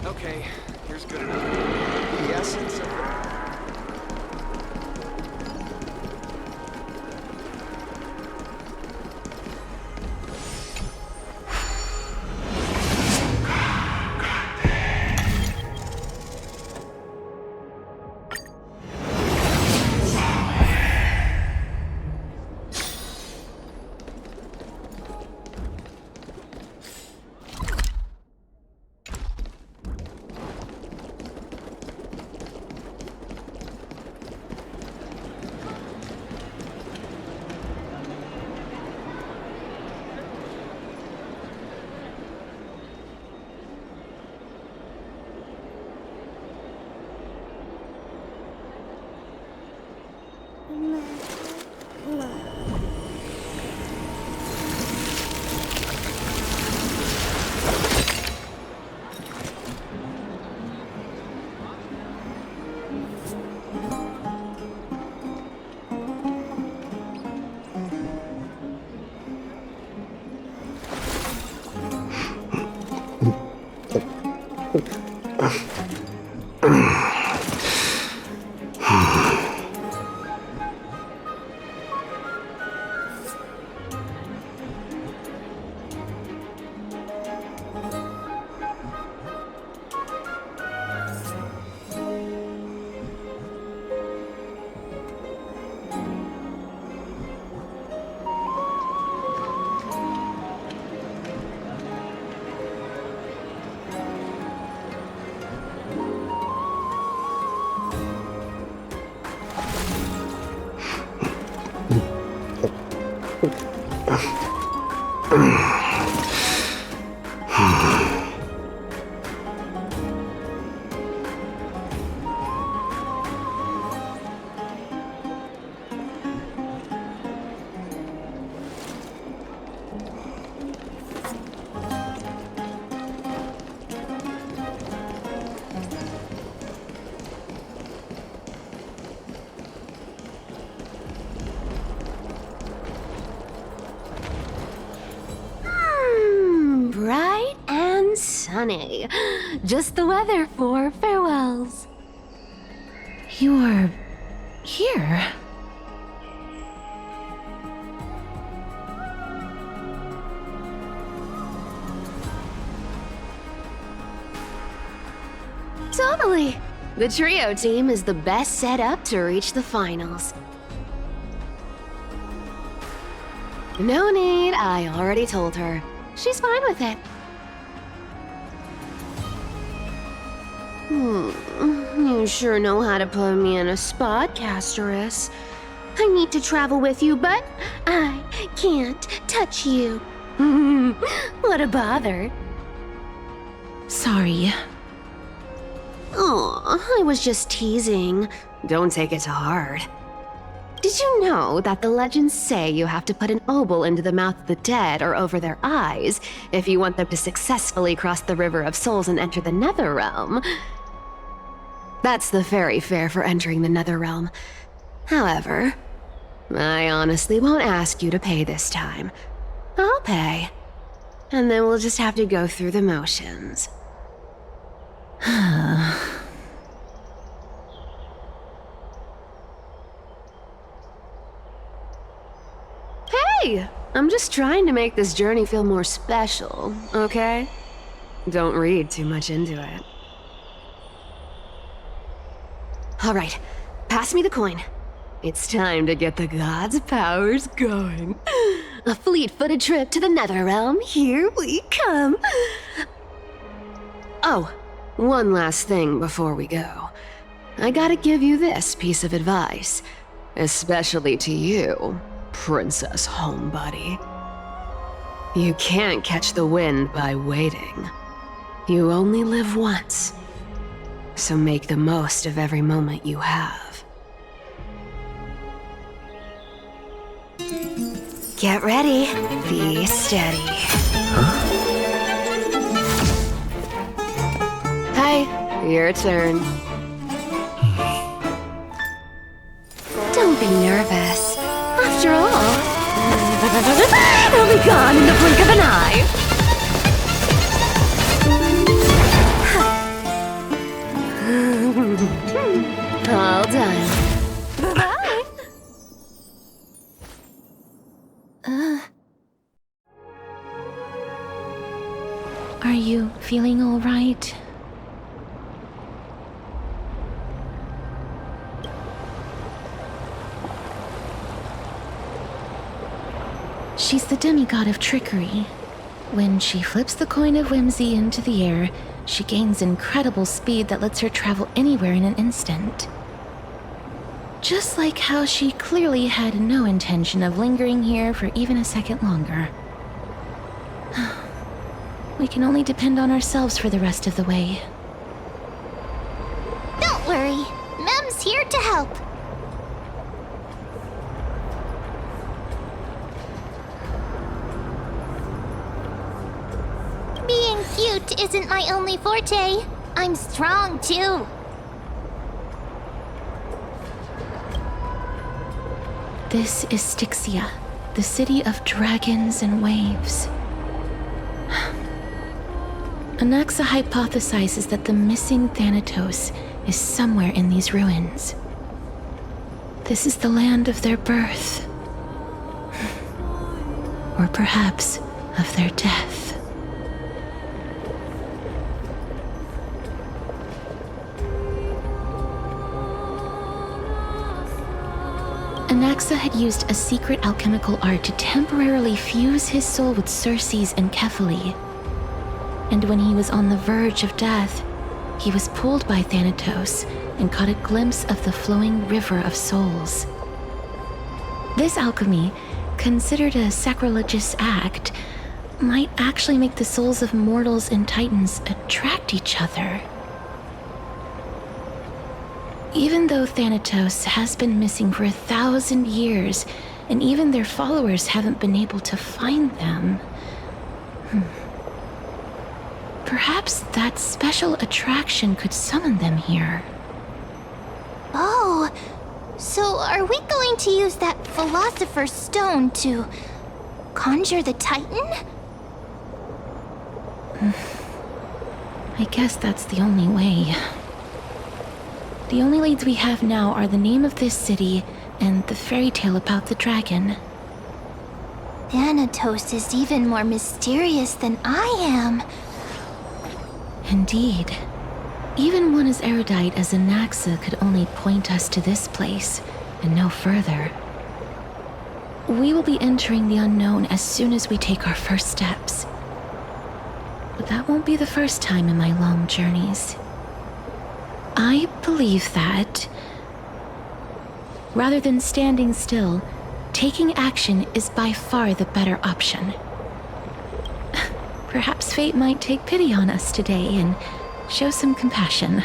[SPEAKER 5] Okay, here's good enough. The essence of the...
[SPEAKER 7] Bright and sunny. Just the weather for farewells.
[SPEAKER 10] You're here?
[SPEAKER 7] Totally. The trio team is the best set up to reach the finals. No need, I already told her. She's fine with it. You You sure know how to put me in a spot, Castorus. I need to travel with you, but I can't touch you. What a bother.
[SPEAKER 10] Sorry.
[SPEAKER 7] Aw, I was just teasing. Don't take it to heart. Did you know that the legends say you have to put an obol into the mouth of the dead or over their eyes if you want them to successfully cross the River of Souls and enter the Netherrealm? That's the fairy fare for entering the Netherrealm. However, I honestly won't ask you to pay this time. I'll pay. And then we'll just have to go through the motions. Hey! I'm just trying to make this journey feel more special, okay? Don't read too much into it. Alright, pass me the coin. It's time to get the gods' powers going. A fleet-footed trip to the Netherrealm, here we come. Oh, one last thing before we go. I gotta give you this piece of advice, especially to you, Princess Homebody. You can't catch the wind by waiting. You only live once, so make the most of every moment you have. Get ready, be steady. Hi, your turn. Don't be nervous. After all, it'll be gone in the blink of an eye. All done. Bye-bye.
[SPEAKER 10] Are you feeling all right? She's the demigod of trickery. When she flips the coin of whimsy into the air, she gains incredible speed that lets her travel anywhere in an instant. Just like how she clearly had no intention of lingering here for even a second longer. We can only depend on ourselves for the rest of the way.
[SPEAKER 11] Don't worry. Mem's here to help. Being cute isn't my only forte. I'm strong, too.
[SPEAKER 10] This is Styxia, the city of dragons and waves. Anaxa hypothesizes that the missing Thanatos is somewhere in these ruins. This is the land of their birth. Or perhaps of their death. Anaxa had used a secret alchemical art to temporarily fuse his soul with Circe's and Kephalli. And when he was on the verge of death, he was pulled by Thanatos and caught a glimpse of the flowing river of souls. This alchemy, considered a sacrilegious act, might actually make the souls of mortals and titans attract each other. Even though Thanatos has been missing for 1,000 years, and even their followers haven't been able to find them, perhaps that special attraction could summon them here.
[SPEAKER 11] Oh, so are we going to use that Philosopher's Stone to conjure the Titan?
[SPEAKER 10] I guess that's the only way. The only leads we have now are the name of this city and the fairy tale about the dragon.
[SPEAKER 11] Thanatos is even more mysterious than I am.
[SPEAKER 10] Indeed. Even one as erudite as Anaxa could only point us to this place, and no further. We will be entering the unknown as soon as we take our first steps. But that won't be the first time in my long journeys. I believe that, rather than standing still, taking action is by far the better option. Perhaps fate might take pity on us today and show some compassion.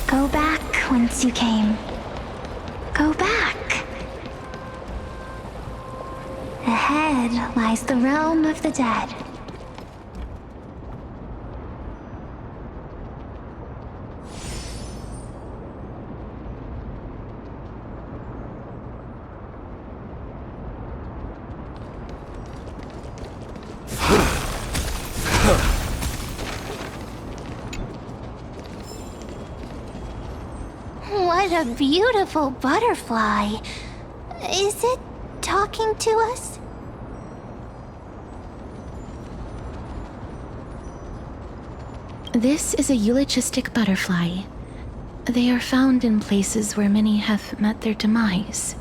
[SPEAKER 11] Go back whence you came. Go back. Ahead lies the realm of the dead. What a beautiful butterfly. Is it talking to us?
[SPEAKER 10] This is a eulogistic butterfly. They are found in places where many have met their demise.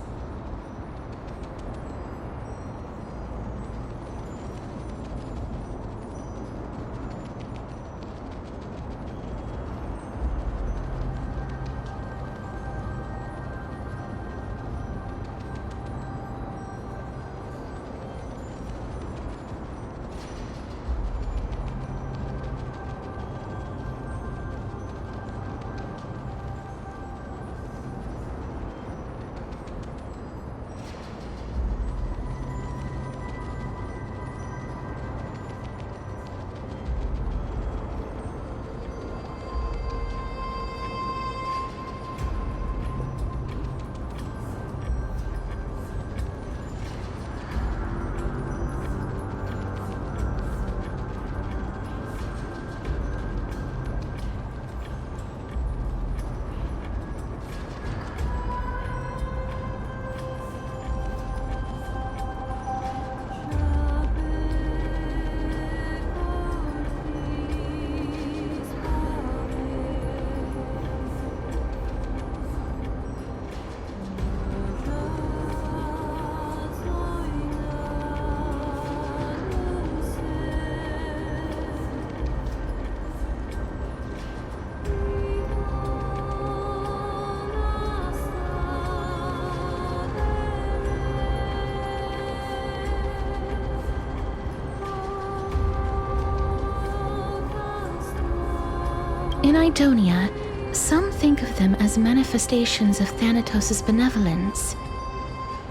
[SPEAKER 10] In Idonia, some think of them as manifestations of Thanatos' benevolence.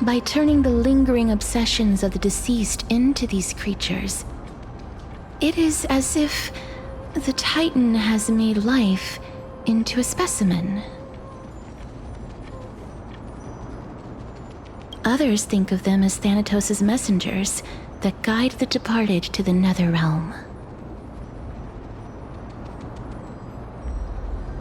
[SPEAKER 10] By turning the lingering obsessions of the deceased into these creatures, it is as if the Titan has made life into a specimen. Others think of them as Thanatos' messengers that guide the departed to the nether realm.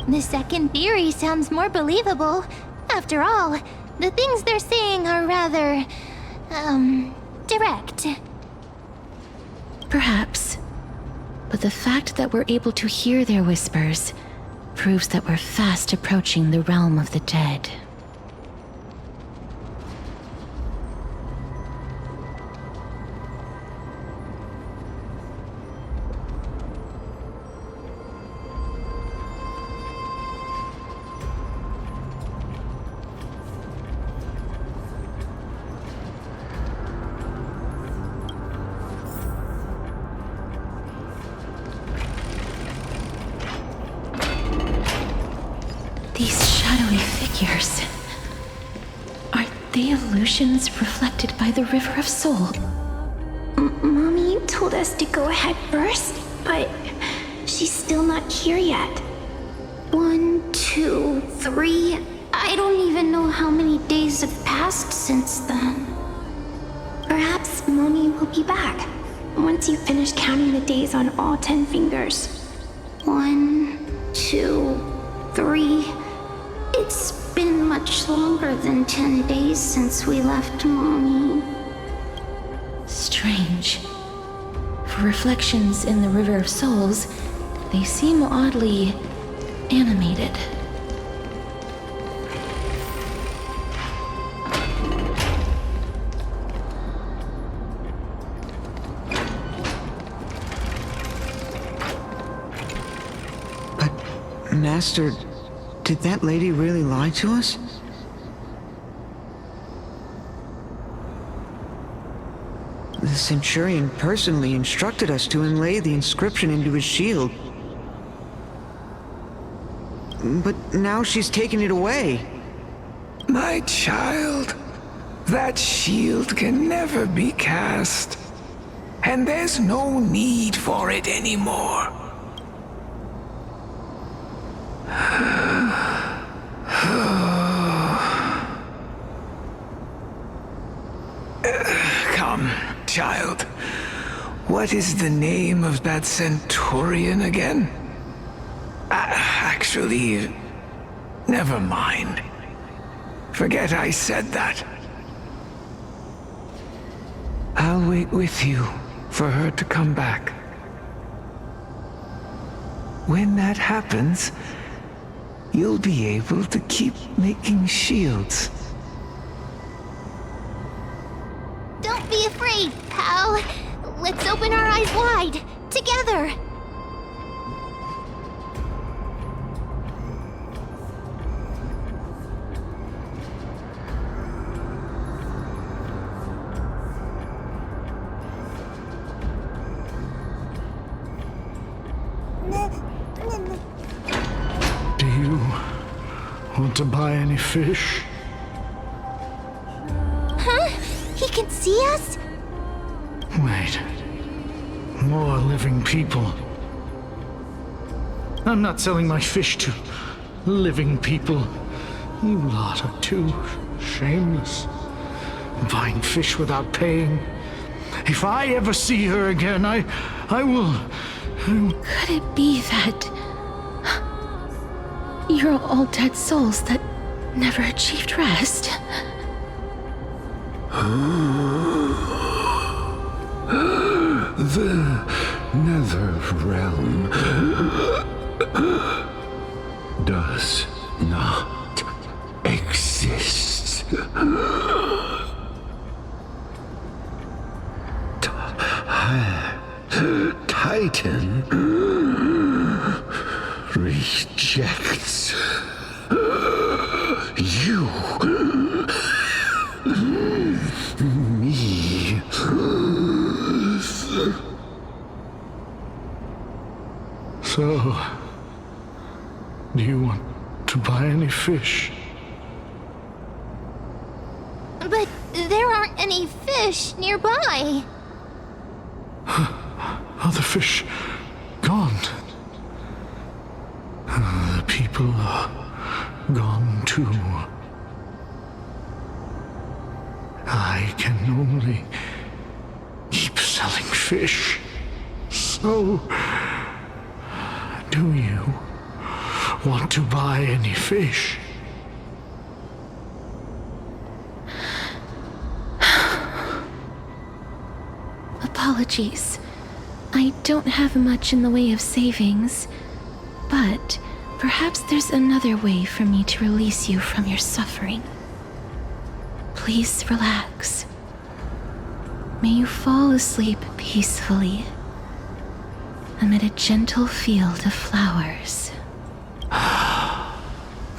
[SPEAKER 11] The second theory sounds more believable. After all, the things they're saying are rather, direct.
[SPEAKER 10] Perhaps. But the fact that we're able to hear their whispers proves that we're fast approaching the realm of the dead. Are they illusions reflected by the River of Soul?
[SPEAKER 11] Mommy told us to go ahead first, but she's still not here yet. 1, 2, 3. I don't even know how many days have passed since then. Perhaps Mommy will be back once you finish counting the days on all 10 fingers. 1, 2, 3. It's been much longer than 10 days since we left Mommy.
[SPEAKER 10] Strange. For reflections in the River of Souls, they seem oddly animated.
[SPEAKER 4] But, Master, did that lady really lie to us? The Centurion personally instructed us to inlay the inscription into his shield. But now she's taken it away.
[SPEAKER 9] My child, that shield can never be cast. And there's no need for it anymore. Come, child. What is the name of that Centurion again? Actually, never mind. Forget I said that. I'll wait with you for her to come back. When that happens, you'll be able to keep making shields.
[SPEAKER 11] Don't be afraid, pal. Let's open our eyes wide, together.
[SPEAKER 14] Do you want to buy any fish?
[SPEAKER 11] Huh? He can see us?
[SPEAKER 14] Wait. More living people. I'm not selling my fish to living people. You lot are too shameless. Buying fish without paying. If I ever see her again, I will...
[SPEAKER 10] Could it be that you're all dead souls that never achieved rest?
[SPEAKER 12] The nether realm does not exist. Titan rejects you. Me.
[SPEAKER 14] So, Do you want to buy any fish?
[SPEAKER 1] But there aren't any fish nearby.
[SPEAKER 14] Other fish gone. The people are gone too. I can only keep selling fish. So, do you want to buy any fish?
[SPEAKER 10] Apologies. I don't have much in the way of savings, but perhaps there's another way for me to release you from your suffering. Please relax. May you fall asleep peacefully amid a gentle field of flowers.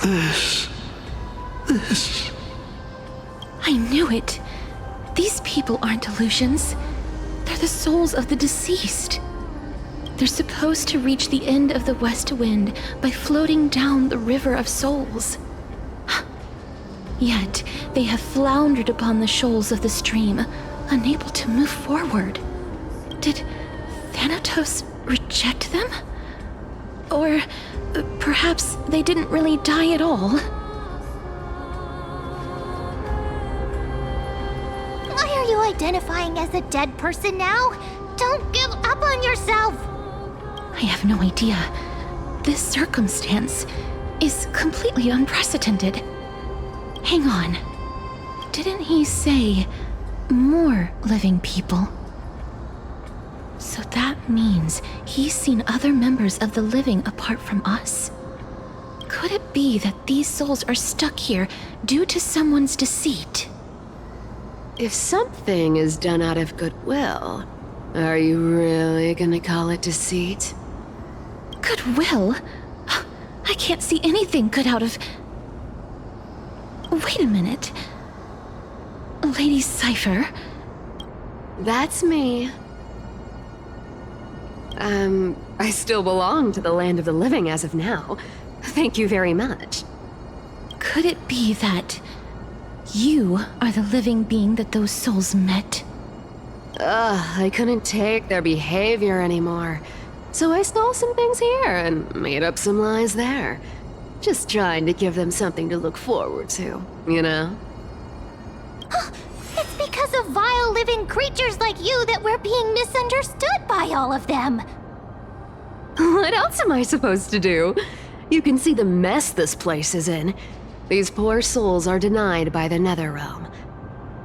[SPEAKER 14] This.
[SPEAKER 10] I knew it. These people aren't illusions. They're the souls of the deceased. They're supposed to reach the end of the west wind by floating down the river of souls. Yet, they have floundered upon the shoals of the stream, unable to move forward. Did Thanatos reject them? Or perhaps they didn't really die at all?
[SPEAKER 1] Why are you identifying as a dead person now? Don't give up on yourself!
[SPEAKER 10] I have no idea. This circumstance is completely unprecedented. Hang on. Didn't he say more living people? So that means he's seen other members of the living apart from us? Could it be that these souls are stuck here due to someone's deceit?
[SPEAKER 7] If something is done out of goodwill, are you really gonna call it deceit?
[SPEAKER 10] Goodwill? I can't see anything good out of... Wait a minute. Lady Cypher?
[SPEAKER 7] That's me. I still belong to the land of the living as of now. Thank you very much.
[SPEAKER 10] Could it be that you are the living being that those souls met?
[SPEAKER 7] I couldn't take their behavior anymore. So I stole some things here and made up some lies there. Just trying to give them something to look forward to, you know?
[SPEAKER 1] It's because of vile living creatures like you that we're being misunderstood by all of them.
[SPEAKER 7] What else am I supposed to do? You can see the mess this place is in. These poor souls are denied by the Nether Realm.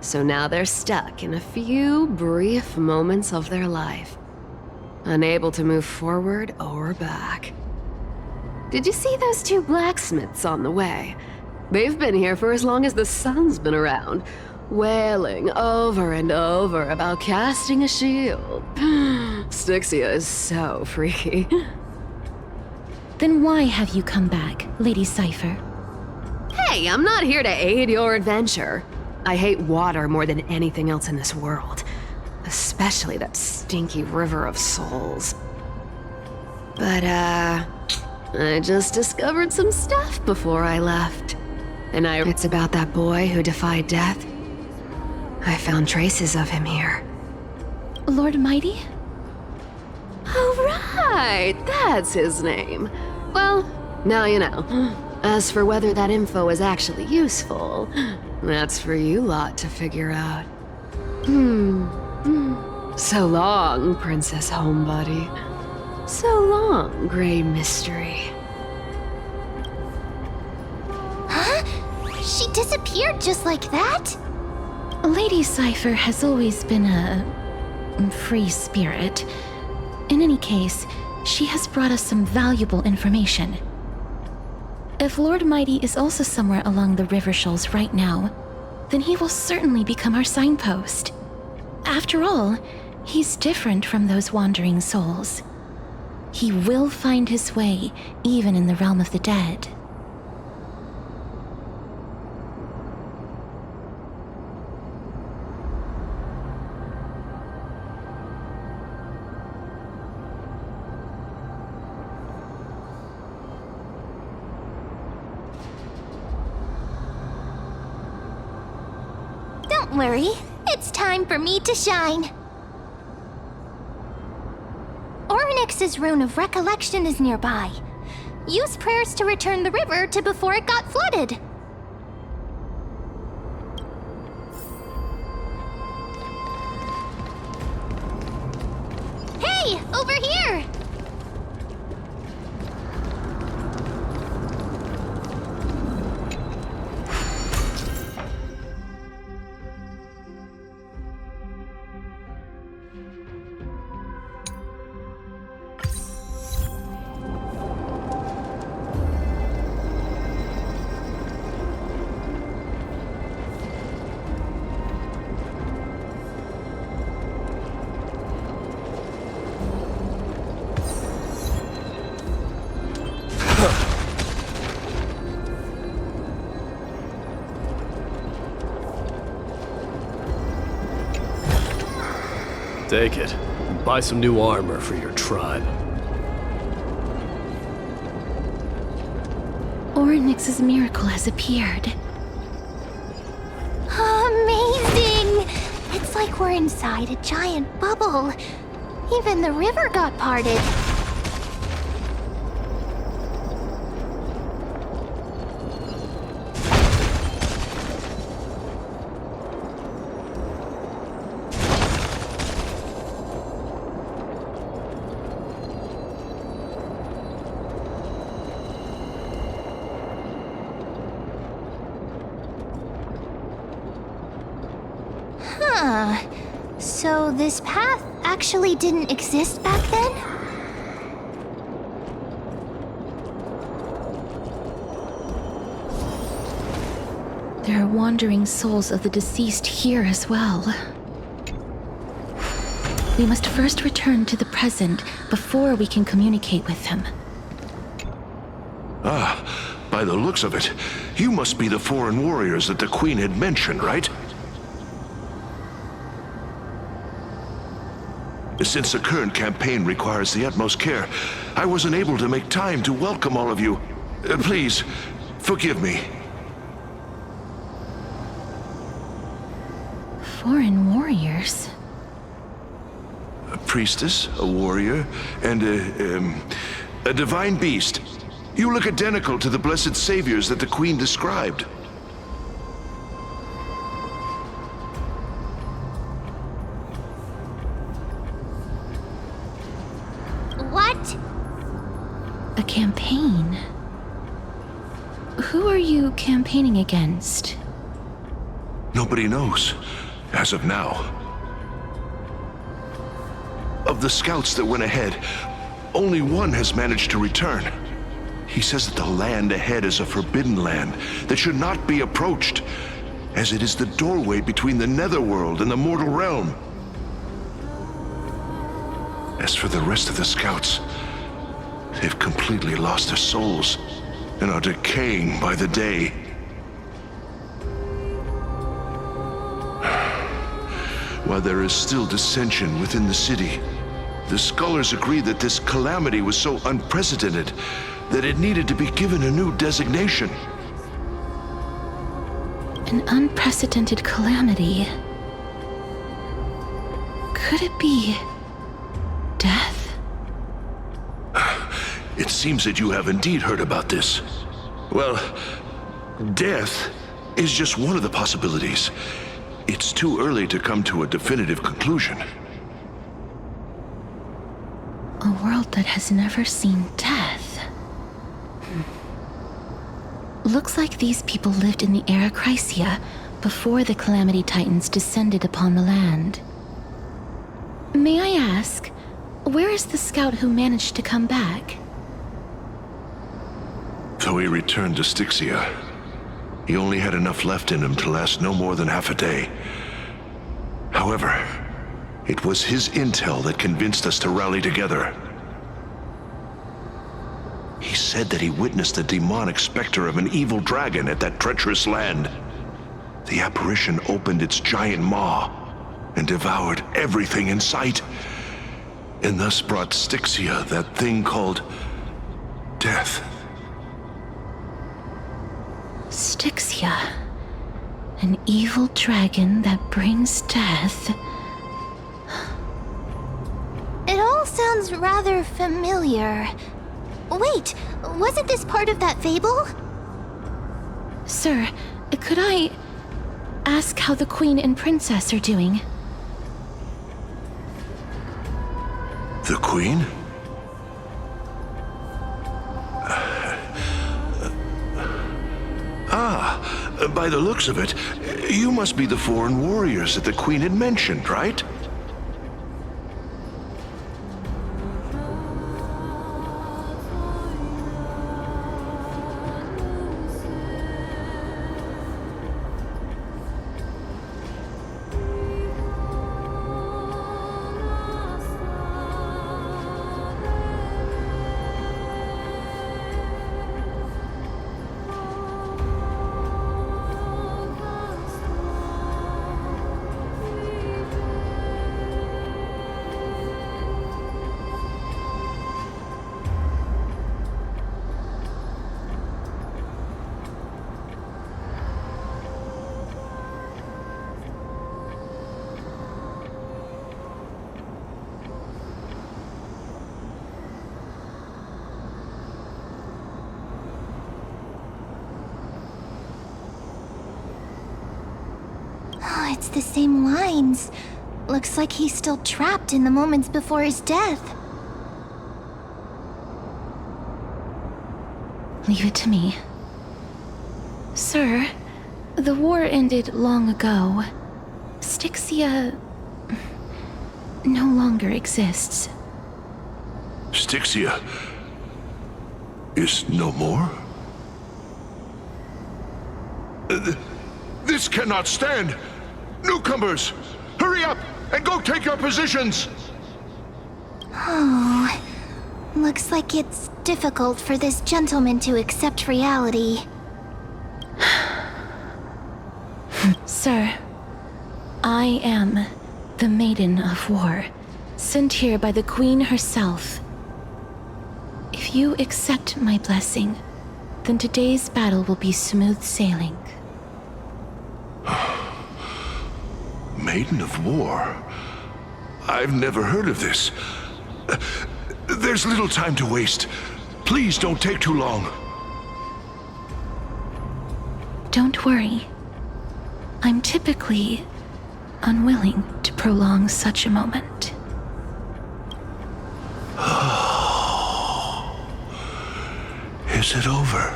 [SPEAKER 7] So now they're stuck in a few brief moments of their life, unable to move forward or back. Did you see those two blacksmiths on the way? They've been here for as long as the sun's been around, wailing over and over about casting a shield. Styxia is so freaky.
[SPEAKER 10] Then why have you come back, Lady Cypher?
[SPEAKER 7] Hey, I'm not here to aid your adventure. I hate water more than anything else in this world. Especially that stinky river of souls. But, I just discovered some stuff before I left. And it's about that boy who defied death. I found traces of him here.
[SPEAKER 10] Lord Mighty?
[SPEAKER 7] Oh, right! That's his name. Well, now you know. As for whether that info is actually useful, that's for you lot to figure out. So long, Princess Homebody. So long, Grey Mystery.
[SPEAKER 1] Huh? She disappeared just like that?
[SPEAKER 10] Lady Cypher has always been a free spirit. In any case, she has brought us some valuable information. If Lord Mighty is also somewhere along the river shoals right now, then he will certainly become our signpost. After all, he's different from those wandering souls. He will find his way, even in the realm of the dead.
[SPEAKER 1] Don't worry, it's time for me to shine. Ornyx's rune of recollection is nearby. Use prayers to return the river to before it got flooded. Hey, over here!
[SPEAKER 13] Take it. Buy some new armor for your tribe.
[SPEAKER 10] Ornyx's miracle has appeared.
[SPEAKER 1] Amazing! It's like we're inside a giant bubble. Even the river got parted. So this path actually didn't exist back then?
[SPEAKER 10] There are wandering souls of the deceased here as well. We must first return to the present before we can communicate with them.
[SPEAKER 15] Ah, by the looks of it, you must be the foreign warriors that the Queen had mentioned, right? Since the current campaign requires the utmost care, I wasn't able to make time to welcome all of you. Please, forgive me.
[SPEAKER 10] Foreign warriors?
[SPEAKER 15] A priestess, a warrior, and a divine beast. You look identical to the blessed saviors that the Queen described.
[SPEAKER 1] What?
[SPEAKER 10] A campaign? Who are you campaigning against?
[SPEAKER 15] Nobody knows, as of now. Of the scouts that went ahead, only one has managed to return. He says that the land ahead is a forbidden land that should not be approached, as it is the doorway between the netherworld and the mortal realm. As for the rest of the scouts, they've completely lost their souls and are decaying by the day. While there is still dissension within the city, the scholars agree that this calamity was so unprecedented that it needed to be given a new designation.
[SPEAKER 10] An unprecedented calamity. Could it be death?
[SPEAKER 15] It seems that you have indeed heard about this. Well, death is just one of the possibilities. It's too early to come to a definitive conclusion.
[SPEAKER 10] A world that has never seen death. Looks like these people lived in the era Chrysia before the Calamity Titans descended upon the land. May I ask, where is the scout who managed to come back?
[SPEAKER 15] So he returned to Styxia. He only had enough left in him to last no more than half a day. However, it was his intel that convinced us to rally together. He said that he witnessed the demonic specter of an evil dragon at that treacherous land. The apparition opened its giant maw and devoured everything in sight, and thus brought Styxia that thing called death.
[SPEAKER 10] Styxia. An evil dragon that brings death.
[SPEAKER 1] It all sounds rather familiar. Wait, wasn't this part of that fable?
[SPEAKER 10] Sir, could I ask how the Queen and Princess are doing?
[SPEAKER 15] The Queen? By the looks of it, you must be the foreign warriors that the Queen had mentioned, right?
[SPEAKER 1] It's the same lines. Looks like he's still trapped in the moments before his death.
[SPEAKER 10] Leave it to me. Sir, the war ended long ago. Styxia no longer exists.
[SPEAKER 15] Styxia is no more? This cannot stand! Newcomers, hurry up and go take your positions!
[SPEAKER 1] Oh, looks like it's difficult for this gentleman to accept reality.
[SPEAKER 10] Sir, I am the Maiden of War, sent here by the Queen herself. If you accept my blessing, then today's battle will be smooth sailing.
[SPEAKER 15] Maiden of War? I've never heard of this. There's little time to waste. Please don't take too long.
[SPEAKER 10] Don't worry. I'm typically unwilling to prolong such a moment.
[SPEAKER 15] Is it over?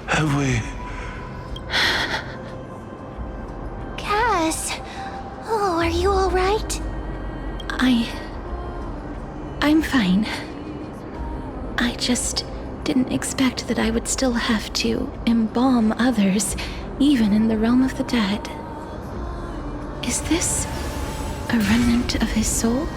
[SPEAKER 15] Have we...
[SPEAKER 1] Cass! Oh, are you alright?
[SPEAKER 10] I'm fine. I just didn't expect that I would still have to embalm others, even in the realm of the dead. Is this a remnant of his soul?